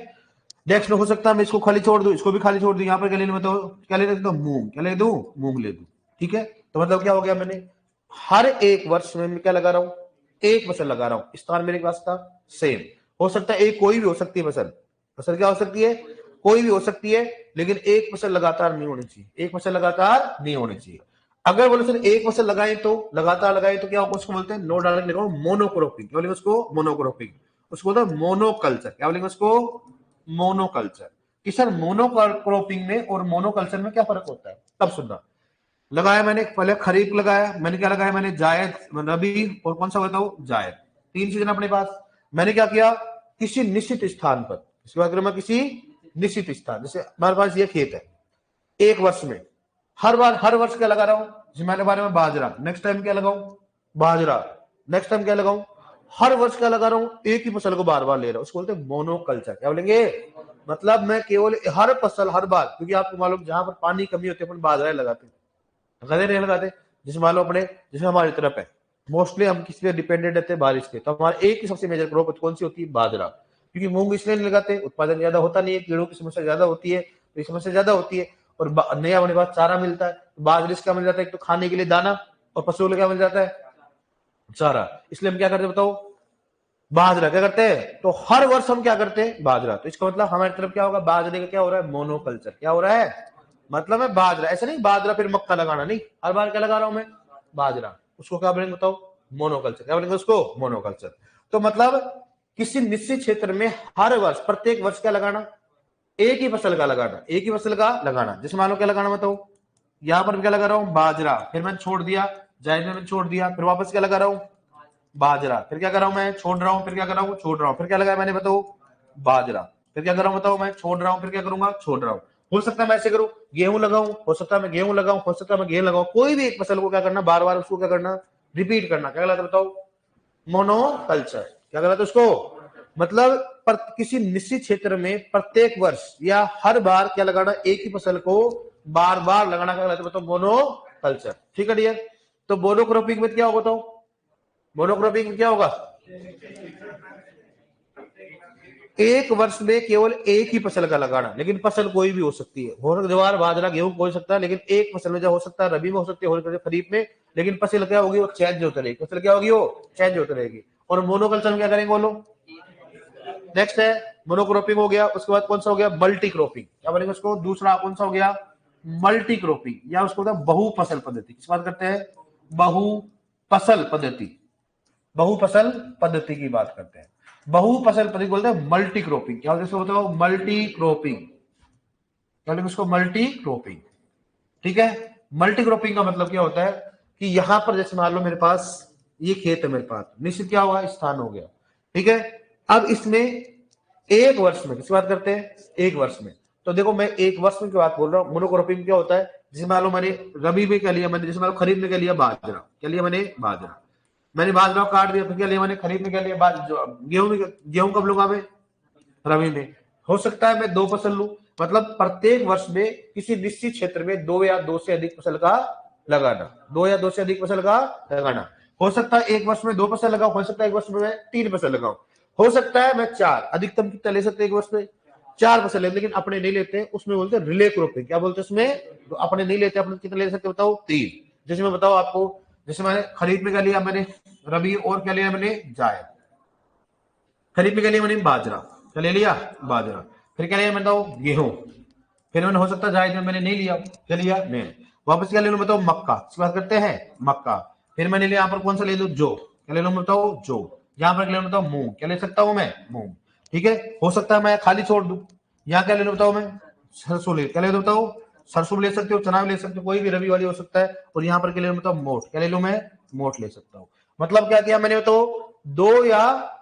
नेक्स्ट में हो सकता है मैं इसको खाली छोड़ दूं, इसको भी खाली छोड़ दूं, यहाँ पर क्या ले लूं बताओ, क्या ले सकता हूं, मूंग, क्या ले दूं, मूंग ले दूं, ठीक है। तो मतलब क्या हो गया, मैंने हर एक वर्ष में मैं क्या लगा रहा हूं, एक फसल लगा रहा हूं, स्थान मेरे पास था सेम। हो सकता है एक कोई भी हो सकती है फसल, फसल क्या हो सकती है, कोई भी हो सकती है, लेकिन एक फसल लगातार नहीं होनी चाहिए, एक फसल लगातार नहीं होनी चाहिए। अगर बोले सर एक फसल लगाए तो लगातार लगाए तो क्या होगा, उसको बोलते हैं, नो डायरेक्ट लिखो मोनोक्रोपिंग, क्या बोलेंगे उसको, मोनोक्रोपिंग। उसको बोलते हैं मोनोकल्चर, क्या बोलेंगे उसको, मोनोकल्चर। कि सर मोनोक्रोपिंग में और मोनोकल्चर में क्या फर्क होता है, तब सुनना। लगाया मैंने, पहले खरीफ लगाया मैंने, क्या लगाया मैंने, जायद, रबी, और कौन सा बताओ, जायद। तीन सीजन अपने पास। मैंने क्या किया, किसी निश्चित स्थान पर, इसके बाद मैं किसी निश्चित स्थान, जैसे हमारे पास ये खेत है, एक वर्ष में हर वर्ष क्या लगा रहा हूं, जिम्मेदारी बारे में बाजरा, नेक्स्ट टाइम क्या लगाऊं, बाजरा, नेक्स्ट टाइम क्या लगाऊं, हर वर्ष क्या लगा रहा हूं, एक ही फसल को बार बार ले रहा हूं, उसको बोलते हैं मोनोकल्चर। क्या बोलेंगे, मतलब मैं केवल हर फसल हर बार, क्योंकि आपको मालूम जहां पर पानी कमी होती है अपन बाजरा लगाते हैं, गधे नहीं लगाते। जैसे मान लो अपने, जैसे हमारी तरफ है, मोस्टली हम किस पे डिपेंडेंट रहते हैं, बारिश पे। तो हमारे एक ही सबसे मेजर क्रॉप कौन सी होती है, बाजरा। क्योंकि मूंग इसलिए नहीं लगाते, उत्पादन ज्यादा होता नहीं है, कीड़ों की समस्या ज्यादा होती है, तो समस्या ज्यादा होती है, और नया अपने पास चारा मिलता है, बाजरे से क्या मिल जाता है, एक तो खाने के लिए दाना, और पशुओं को क्या मिल जाता है, चारा। इसलिए हम क्या करते हैं बताओ, बाजरा क्या करते हैं, तो हर वर्ष हम क्या करते हैं, बाजरा। तो इसका मतलब हमारी तरफ क्या होगा, बाजरे का क्या हो रहा है, मोनोकल्चर। क्या हो रहा है, मतलब है बाजरा, ऐसा नहीं बाजरा फिर मक्का लगाना, नहीं, हर बार क्या लगा रहा हूं मैं, बाजरा। उसको क्या बोलेंगे बताओ, मोनोकल्चर। क्या बोलेंगे उसको, मोनोकल्चर। तो मतलब किसी निश्चित क्षेत्र में हर वर्ष, प्रत्येक वर्ष क्या लगाना, एक ही फसल का लगाना, एक ही फसल का लगाना। जैसे मान लो क्या लगाना बताओ, यहां पर क्या लगा रहा हूं, बाजरा, फिर मैंने छोड़ दिया, जायद में मैंने छोड़ दिया, फिर वापस क्या लगा रहा हूं, बाजरा, फिर क्या कर रहा हूं मैं, छोड़ रहा हूं, फिर क्या कर रहा हूं, छोड़ रहा हूं, फिर क्या लगाया मैंने बताओ, बाजरा, फिर क्या कर रहा हूं बताओ, मैं छोड़ रहा हूं, फिर क्या करूंगा, छोड़ रहा हूं। हो सकता है मैं ऐसे करूं, गेहूं लगाऊं, हो सकता है मैं गेहूं लगाऊं, हो सकता है मैं गेहूं लगाऊं, कोई भी एक फसल को क्या करना, बार बार उसको क्या करना, रिपीट करना। क्या कहलाता है बताओ, मोनोकल्चर। क्या कहलाता है उसको, मतलब किसी निश्चित क्षेत्र में प्रत्येक वर्ष या हर बार क्या लगाना, एक ही फसल को बार बार लगाना, क्या कहलाता है बताओ, मोनोकल्चर। ठीक है डियर। तो मोनोक्रॉपिंग में क्या होगा, तो मोनोक्रॉपिंग में क्या होगा, एक वर्ष में केवल एक ही फसल का लगाना, लेकिन फसल कोई भी हो सकती है, हो ज्वार बाजरा गेहूं हो सकता है, लेकिन एक फसल में जो हो सकता है रबी में हो सकती है, हो सकती है खरीफ में, लेकिन फसल क्या होगी, वो चेंज होती रहेगी। फसल क्या होगी, वो चेंज होती रहेगी। और मोनोकल्चर में क्या करेंगे बोलो। नेक्स्ट है मोनोक्रॉपिंग हो गया, उसके बाद कौन सा हो गया, मल्टी क्रॉपिंग। क्या बोलेंगे उसको, दूसरा कौन सा हो गया, मल्टी क्रॉपिंग, या उसको बहु फसल पद्धति। किस बात करते हैं, बहु फसल पद्धति, बहु फसल पद्धति की बात करते हैं। बहु फसल पद्धति बोलते हैं मल्टी क्रॉपिंग। क्या बोलते हैं बताओ, मल्टी क्रॉपिंग। क्या बोलेंगे उसको, मल्टी क्रॉपिंग। ठीक है, मल्टी क्रॉपिंग का मतलब क्या होता है कि यहां पर जैसे मान लो मेरे पास ये खेत है, मेरे पास निश्चित क्या हुआ, स्थान हो गया। ठीक है, अब इसमें एक वर्ष में, किसी बात करते हैं, एक वर्ष में। तो देखो मैं एक वर्ष में की बात बोल रहा हूँ। मोनोक्रॉपिंग क्या होता है, जैसे मान लो मैंने रबी में क्या लिया, मैंने जैसे मान लो खरीफ में क्या लिया, बाजरा। क्या लिया मैंने, बाजरा। मैंने बाजरा काट दिया, फिर क्या लिया मैंने, खरीफ में क्या लिया, गेहूं में। गेहूं कब लूंगा मैं, रबी में। हो सकता है मैं दो फसल लूं, मतलब प्रत्येक वर्ष में किसी निश्चित क्षेत्र में दो या दो से अधिक फसल का लगाना, दो या दो से अधिक फसल का लगाना। हो सकता है एक वर्ष में दो फसल लगाओ, हो सकता है एक वर्ष में मैं तीन फसल लगाऊं, हो सकता है मैं चार, अधिकतम कितना ले सकते हैं एक वर्ष में, चार फसल ले, लेकिन अपने नहीं लेते, उसमें बोलते हैं रिले क्रॉपिंग। क्या बोलते हैं उसमें, तो अपने नहीं लेते, अपने कितने ले सकते बताओ, तीन। जैसे मैं बताओ आपको, जैसे मैंने खरीफ में क्या लिया मैंने, रबी, और क्या लिया मैंने, जायद। खरीफ में क्या लिया मैंने, बाजरा। क्या ले लिया, बाजरा। फिर क्या लिया बताओ, गेहूं। फिर मैंने हो सकता है जायद में मैंने नहीं लिया, क्या लिया नहीं। वापस क्या ले लो बताओ, मक्का। इस बात करते हैं, मक्का। फिर मैंने लिया यहाँ पर कौन सा ले लो, जौ। क्या ले लो बताओ, जौ। यहाँ पर ले लो बताओ, मूंग। क्या ले सकता हूं मैं, मूंग। ठीक है, हो सकता है मैं खाली छोड़ दूं, यहाँ क्या ले लो बताओ मैं, सरसों ले। क्या ले लो बताओ, सरसों भी ले सकते हो, चना भी ले सकते हो, कोई भी रबी वाली हो सकता है। और यहाँ पर क्या ले लो बताओ, मोठ। क्या ले लो मैं, मोठ ले सकता हूँ। मतलब क्या किया मैंने तो, दो या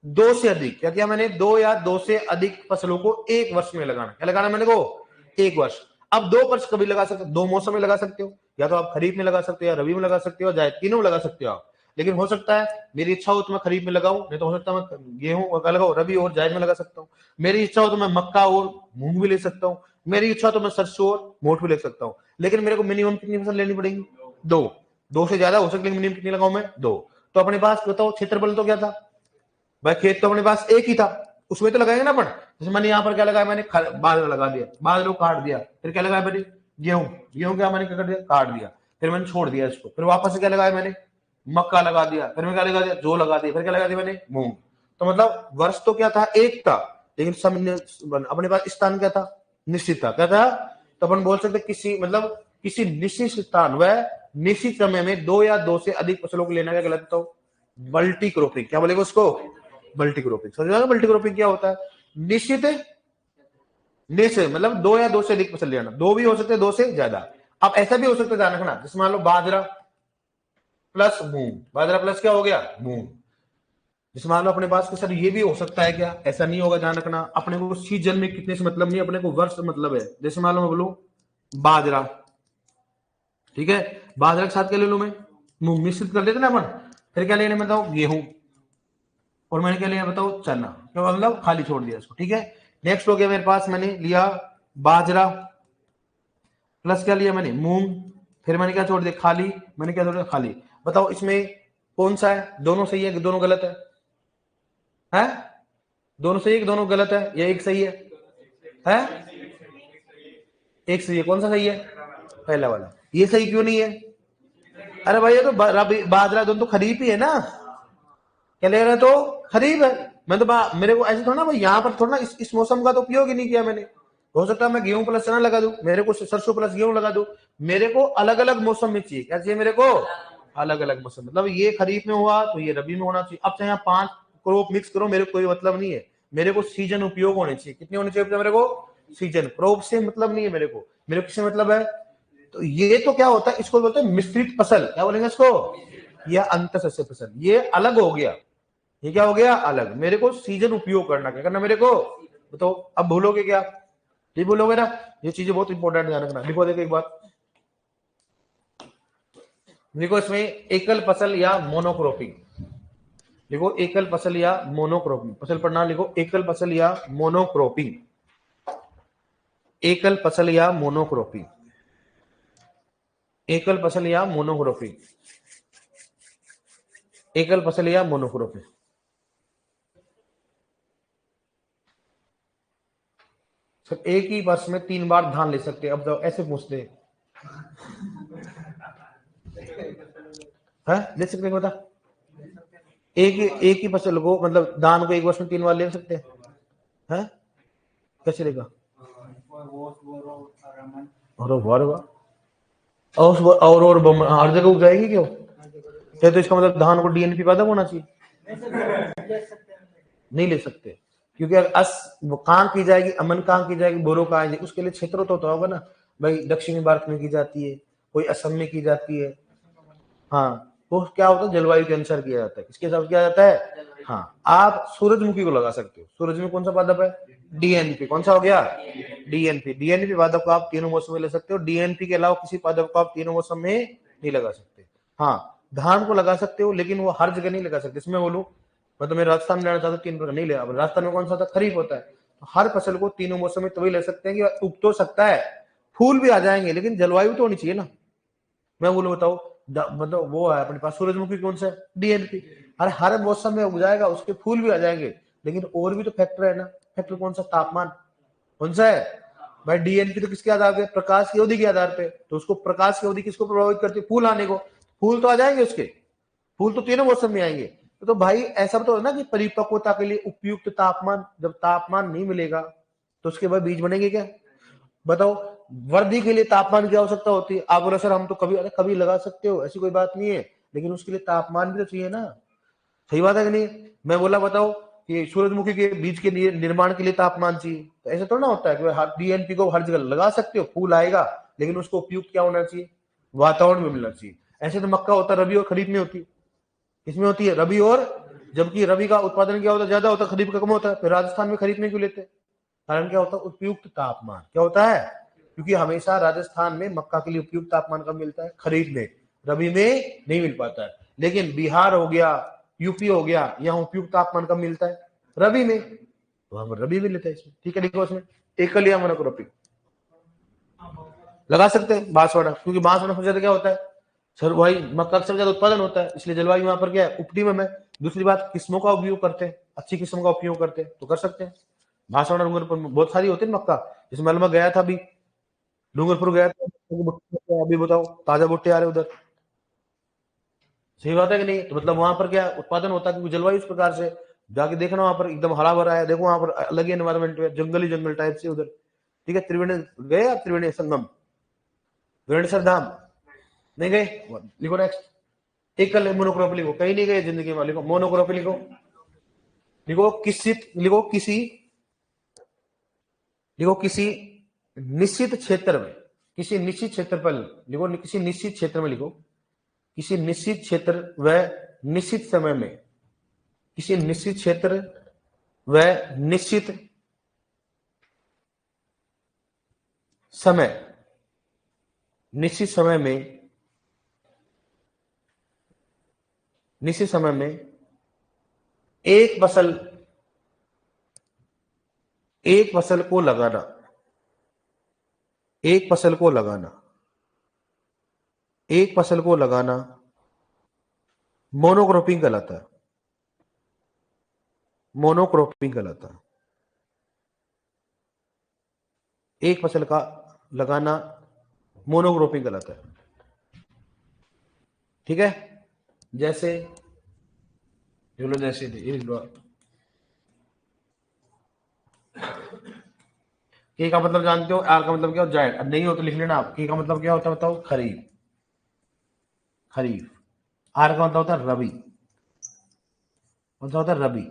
दो से अधिक, क्या किया मैंने, दो या दो से अधिक फसलों को एक वर्ष में लगाना। क्या लगाना मैंने को, एक वर्ष। अब दो वर्ष कभी लगा सकते हो, दो मौसम में लगा सकते हो, या तो आप खरीफ में लगा सकते हो, या रबी में लगा सकते हो, या तीनों में लगा सकते हो आप। लेकिन हो सकता है मेरी इच्छा हो तो मैं खरीफ में लगाऊं, नहीं तो हो सकता है मैं गेहूं का लगाऊं, रबी और जायद में लगा सकता हूं। मेरी इच्छा हो तो मैं मक्का और मूंग भी ले सकता हूं, मेरी इच्छा हो तो मैं सरसों और मोठ भी ले सकता हूं। लेकिन मेरे को मिनिमम कितनी फसल लेनी पड़ेगी, दो। दो से ज्यादा हो सकती है, मिनिमम कितनी लगाऊं मैं, दो। तो अपने पास बताओ क्षेत्रफल तो क्या था भाई, खेत तो अपने पास एक ही था, उसमें तो लगाएंगे ना अपन। जैसे मैंने यहाँ पर क्या लगाया, मैंने बाजरा लगा दिया, बाजरा को काट दिया। फिर क्या लगाया मैंने, गेहूं। गेहूं क्या मैंने क्या कर दिया, काट दिया। फिर मैंने छोड़ दिया इसको, फिर वापस से क्या लगाया मैंने, मक्का लगा दिया। फिर मैं क्या लगा दिया, जौ लगा दिया। फिर क्या लगा दिया मैंने, मूंग। तो मतलब वर्ष तो क्या था, एक था, लेकिन सब अपने पास स्थान क्या था, निश्चित था। क्या था, तो अपन बोल सकते किसी मतलब किसी निश्चित स्थान व निश्चित समय में दो या दो से अधिक फसलों को लेना। क्या गलत, तो मल्टी क्रॉपिंग। क्या बोलेगा उसको, मल्टी क्रॉपिंग। समझ में, मल्टी क्रॉपिंग क्या होता है, निश्चित निश्चित मतलब दो या दो से अधिक फसल लेना, दो भी हो सकते हैं, दो से ज्यादा। अब ऐसा भी हो सकता है, ध्यान रखना, जैसे मान लो बाजरा प्लस मूंग, बाजरा प्लस क्या हो गया, मूंग। जैसे मान लो अपने पास के सर ये भी हो सकता है, क्या ऐसा नहीं होगा, ध्यान रखना। अपने को सीजन में कितने से मतलब नहीं, अपने को वर्ष मतलब है। जैसे मान लो मैं बोलूं बाजरा, ठीक है, बाजरा के साथ क्या ले लू मैं, मूंग, मिश्रित कर देते ना अपन। फिर क्या लेने बताओ, गेहूं। और मैंने क्या लिया बताओ, चना। क्या मतलब खाली छोड़ दिया इसको। ठीक है, नेक्स्ट हो गया मेरे पास, मैंने लिया बाजरा प्लस क्या लिया मैंने, मूंग। फिर मैंने क्या छोड़ दिया, खाली। मैंने क्या छोड़ दिया, खाली। बताओ इसमें कौन सा है, दोनों सही है कि दोनों गलत है? दोनों सही है कि दोनों गलत है, या एक सही है? एक सही है, कौन सा सही है, पहला वाला। ये सही क्यों नहीं है, अरे भाई ये तो बाजरा दोनों तो खरीफ ही है ना। क्या ले रहे तो खरीफ है। मैं तो मेरे को ऐसे थोड़ा ना भाई, यहाँ पर थोड़ा ना इस मौसम का तो उपयोग ही नहीं किया मैंने। हो सकता है मैं गेहूं प्लस चना लगा दूं, मेरे को सरसों प्लस गेहूं लगा दूं। मेरे को अलग अलग मौसम में चाहिए, क्या चाहिए मेरे को, अलग अलग मौसम। मतलब ये खरीफ में हुआ तो ये रबी में होना चाहिए। अब चाहे आप 5 क्रॉप मिक्स करो, मेरे को कोई मतलब नहीं है। मेरे को सीजन उपयोग होने चाहिए। कितने होने चाहिए मेरे को, सीजन। क्रॉप से मतलब नहीं है मेरे को, मेरे को किससे मतलब है। तो ये तो क्या होता है, इसको बोलते हैं मिश्रित फसल। क्या बोलेंगे इसको, यह अंतःसस्य फसल। ये अलग हो गया, ये क्या हो गया, अलग। मेरे को सीजन उपयोग करना, क्या करना मेरे को, तो अब भूलोगे क्या, ये भूलोगे ना। ये चीजें बहुत इंपॉर्टेंट, ध्यान रखना। लिखो देखो एक बात, देखो इसमें एकल फसल या मोनोक्रॉपिंग। लिखो एकल फसल या मोनोक्रॉपिंग, फसल पर नाम लिखो, एकल फसल या मोनोक्रॉपिंग। एकल फसल या मोनोक्रॉपिंग, एकल फसल या मोनोक्रॉपिंग, एकल फसल या मोनोक्रॉपिंग। सिर्फ एक ही वर्ष में 3 बार धान ले सकते हैं। अब तो ऐसे पूछते हैं, ले सकते हैं? बता, एक ही फसल को मतलब धान को एक वर्ष में 3 बार ले सकते हैं? कैसे लेगा? और हर जगह उग जाएगी क्यों? तो इसका मतलब धान को डीएनपी पैदा होना चाहिए, नहीं ले सकते, क्योंकि अगर कहाँ की जाएगी, अमन कहाँ की जाएगी, बोरो कहाँ जाएगी, उसके लिए क्षेत्र तो होगा ना भाई। दक्षिणी भारत में की जाती है, कोई असम में की जाती है। हाँ, वो क्या होता है, जलवायु के अनुसार किया जाता है, इसके हिसाब से किया जाता है। हाँ, आप सूरजमुखी को लगा सकते हो। सूरज में कौन सा पादप है? डीएनपी। कौन सा हो गया? डीएनपी। डीएनपी पादप को आप तीनों मौसम में ले सकते हो। डीएनपी के अलावा किसी पादप को आप तीनों मौसम में नहीं लगा सकते। हाँ, धान को लगा सकते हो, लेकिन वो हर जगह नहीं लगा सकते। इसमें बोलूं, मतलब मैं राजस्थान में रहना चाहता हूँ, 3 प्रकार नहीं ले। राजस्थान में कौन सा होता है? खरीफ होता है। तो हर फसल को तीनों मौसम में तभी ले सकते हैं कि उग तो सकता है, फूल भी आ जाएंगे, लेकिन जलवायु तो होनी चाहिए ना। मैं बोलूं, बताओ, मतलब वो है अपने पास सूरजमुखी, कौन सा? डीएनपी। अरे हर मौसम में उग जाएगा, उसके फूल भी आ जाएंगे, लेकिन और भी तो फैक्टर है ना। फैक्टर कौन सा? तापमान। कौन सा है भाई? डीएनपी तो किसके आधार पे? प्रकाश की अवधि के आधार पे। तो उसको प्रकाश की अवधि किसको प्रभावित करती है? फूल आने को। फूल तो आ जाएंगे उसके, फूल तो तीनों मौसम में आएंगे। तो भाई ऐसा तो है ना कि परिपक्वता के लिए उपयुक्त तापमान, जब तापमान नहीं मिलेगा तो उसके बाद बीज बनेंगे क्या? बताओ, वृद्धि के लिए तापमान की आवश्यकता होती है। आप बोले सर हम तो कभी, अरे कभी लगा सकते हो, ऐसी कोई बात नहीं है, लेकिन उसके लिए तापमान भी तो चाहिए ना। सही बात है कि नहीं? मैं बोला, बताओ कि सूरजमुखी के बीज के निर्माण के लिए तापमान चाहिए, तो ऐसा थोड़ा ना होता है कि डीएनपी को हर जगह लगा सकते हो, फूल आएगा, लेकिन उसको उपयुक्त क्या होना चाहिए? वातावरण में मिलना चाहिए। ऐसे तो मक्का होता है रबी और खरीफ में होती है। किसमें होती है? रबी और, जबकि रबी का उत्पादन क्या होता है? ज्यादा होता है, खरीफ का कम होता है। फिर राजस्थान में खरीफ में क्यों लेते हैं? कारण क्या होता है? उपयुक्त तापमान। क्या होता है? क्योंकि हमेशा राजस्थान में मक्का के लिए उपयुक्त तापमान कब मिलता है? खरीफ में। रबी में नहीं मिल पाता है। लेकिन बिहार हो गया, यूपी हो गया, यहाँ उपयुक्त तापमान कब मिलता है? रबी में। तो हम रबी में लेते हैं इसमें। ठीक है, लिखो उसमें एक लिया मोनोक्रोपिक लगा सकते हैं। बांसवाड़ा, क्योंकि बांसवाड़ा सबसे ज्यादा क्या होता है सर? वही मक्का का सबसे ज्यादा उत्पादन होता है, इसलिए जलवायु वहां पर क्या है? उपटिमम है। दूसरी बात, किस्मों का उपयोग करते हैं, अच्छी किस्म का उपयोग करते हैं, तो कर सकते हैं। भाषण डूंगरपुर में बहुत सारी होती है मक्का। जिसमें मैं गया था अभी, डूंगरपुर गया था, अभी बताओ ताजा भुट्टे आ रहे उधर। सही बात है कि नहीं? तो मतलब वहां पर क्या उत्पादन होता है, क्योंकि जलवायु इस प्रकार से। जाके देखना वहां पर एकदम हरा भरा है, देखो वहां पर अलग ही एनवायरमेंट है, जंगली जंगल टाइप से उधर। ठीक है, त्रिवेणी गए आप? त्रिवेणी संगम, त्रिवेणेश्वर धाम नहीं गए? लिखो नेक्स्ट। एक कल मोनोक्रॉप लिखो, कहीं नहीं गए जिंदगी में, लिखो मोनोक्रॉप लिखो। लिखो किसी, लिखो किसी, लिखो किसी निश्चित क्षेत्र में, किसी निश्चित क्षेत्र पर लिखो, किसी निश्चित क्षेत्र में लिखो, किसी निश्चित क्षेत्र व निश्चित समय में, किसी निश्चित क्षेत्र व निश्चित समय, निश्चित समय में, निश्चित समय में एक फसल, एक फसल को लगाना, एक फसल को लगाना, एक फसल को लगाना मोनोक्रॉपिंग कहलाता है। मोनोक्रॉपिंग कहलाता है। एक फसल का लगाना मोनोक्रॉपिंग कहलाता है। ठीक है, जैसे चलो जैसे के का मतलब जानते हो? आर का मतलब क्या हो? जायद। अब नहीं हो तो लिख लेना आप। के का मतलब क्या होता है बताओ? खरीफ। खरीफ। आर का मतलब होता है रबी। कौन सा होता है? रबी।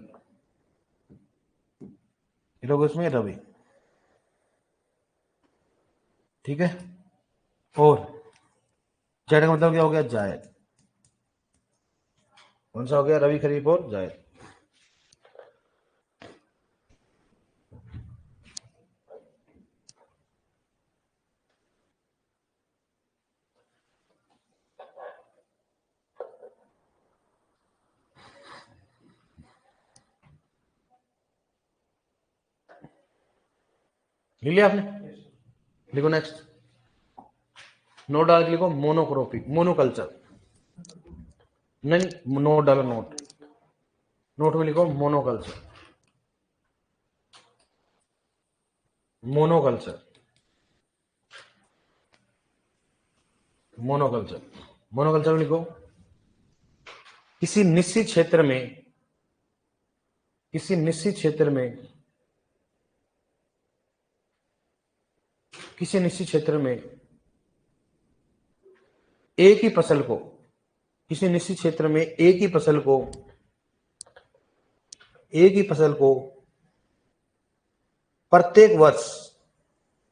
लोग उसमें रबी। ठीक है, और जायद का मतलब क्या हो गया? जायद। कौन सा हो गया? रबी, खरीफ और जायद। लिख लिया आपने? लिखो नेक्स्ट। नोट डाल के लिखो मोनोक्रोपिक, मोनोकल्चर। नहीं, नोट डालो, नोट, नोट में लिखो मोनोकल्चर। मोनोकल्चर, मोनोकल्चर, मोनोकल्चर में लिखो किसी निश्चित क्षेत्र में, किसी निश्चित क्षेत्र में, किसी निश्चित क्षेत्र में एक ही फसल को, किसी निश्चित क्षेत्र में एक ही फसल को, एक ही फसल को प्रत्येक वर्ष,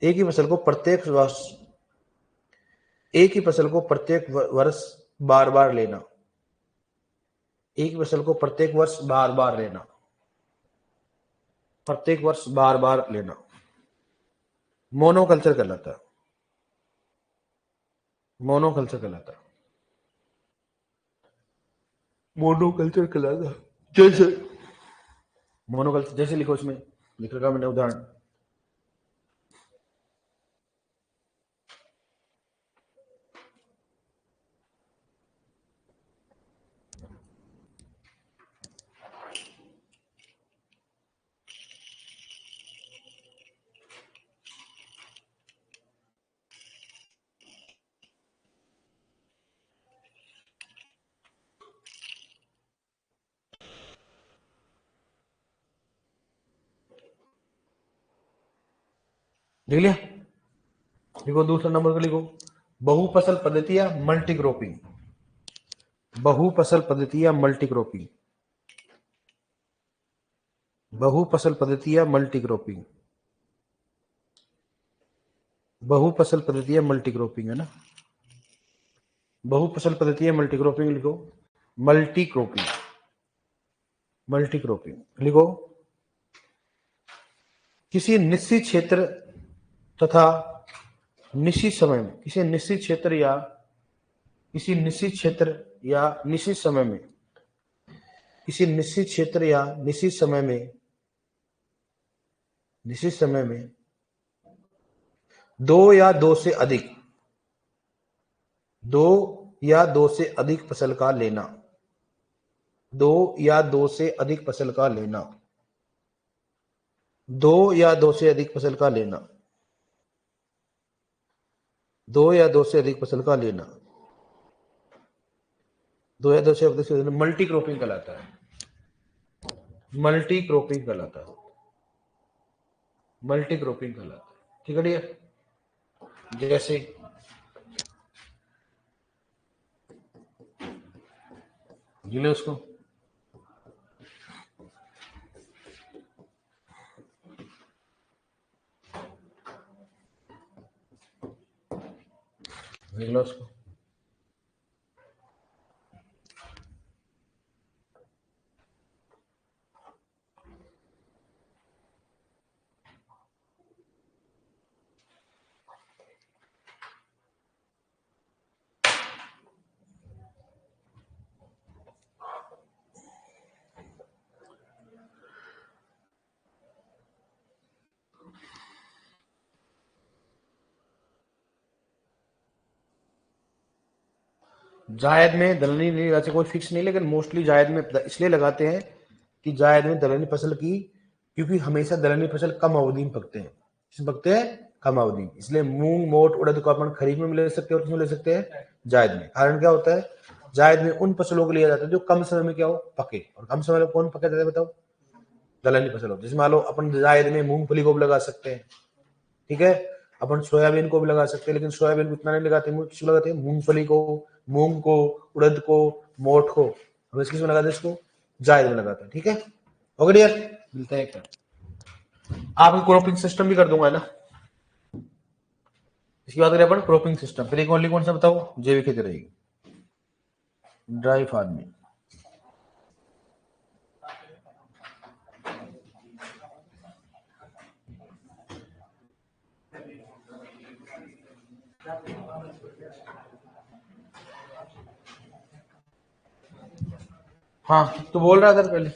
एक ही फसल को प्रत्येक वर्ष, एक ही फसल को प्रत्येक वर्ष बार बार लेना, एक ही फसल को प्रत्येक वर्ष बार बार लेना, प्रत्येक वर्ष बार बार लेना मोनोकल्चर कहलाता है, मोनोकल्चर कहलाता है, मोनोकल्चर कहलाता है। जैसे मोनोकल्चर जैसे लिखो, इसमें लिख रखा मैंने उदाहरण, देख लिया। लिखो दूसरा नंबर का लिखो, बहुफसल पद्धति या मल्टी क्रॉपिंग, बहुफसल पद्धति या मल्टी क्रॉपिंग, बहुफसल पद्धति या मल्टी क्रॉपिंग, बहुफसल पद्धति या मल्टी क्रॉपिंग है ना, बहुफसल पद्धति या मल्टी क्रॉपिंग लिखो, मल्टी क्रॉपिंग, मल्टी क्रॉपिंग लिखो किसी निश्चित क्षेत्र तथा निश्चित समय में, किसी निश्चित क्षेत्र या किसी निश्चित क्षेत्र या निश्चित समय में, किसी निश्चित क्षेत्र या निश्चित समय में, निश्चित समय में दो या दो से अधिक, दो या दो से अधिक फसल का लेना, दो या दो से अधिक फसल का लेना, दो या दो से अधिक फसल का लेना, दो या दो से अधिक फसल का लेना, दो या दो से अधिक फसल मल्टी क्रॉपिंग कहलाता है, मल्टी क्रॉपिंग कहलाता है, मल्टी क्रॉपिंग कहलाता है। ठीक है डियर, जैसे गिले उसको गिला उसको जायद में दलहनी नहीं लगाते, कोई फिक्स नहीं, लेकिन मोस्टली जायद में इसलिए लगाते हैं कि जायद में दलहनी फसल की, क्योंकि हमेशा दलहनी फसल कम अवधि में पकते हैं, किसमें पकते हैं, कम अवधि में, इसलिए मूंग मोट उड़द को अपन खरीफ में ले सकते हैं और किसमें ले सकते हैं, जायद में। कारण क्या होता है, जायद में उन फसलों को लिया जाता है जो कम समय में क्या हो, पके, और कम समय में कौन पके जाता है बताओ, दलहनी फसल हो। जैसे मान लो अपन जायद में मूंगफली को भी लगा सकते हैं, ठीक है, अपन सोयाबीन को भी लगा सकते हैं, लेकिन सोयाबीन को इतना नहीं लगाते, किसको लगाते हैं, मूंगफली को, मूंग को, उड़द को, मोठ को, हम किस में लगाते हैं, इसको जायद में लगाते हैं। ठीक है, ओके डियर, मिलते हैं क्या, आप क्रॉपिंग सिस्टम भी कर दूंगा ना, इसकी बात करें अपन क्रॉपिंग सिस्टम, फिर एक ओनली कौन सा बताओ, जैविक खेती रहेगी, ड्राई फार्मिंग। हाँ तो बोल रहा था पहले,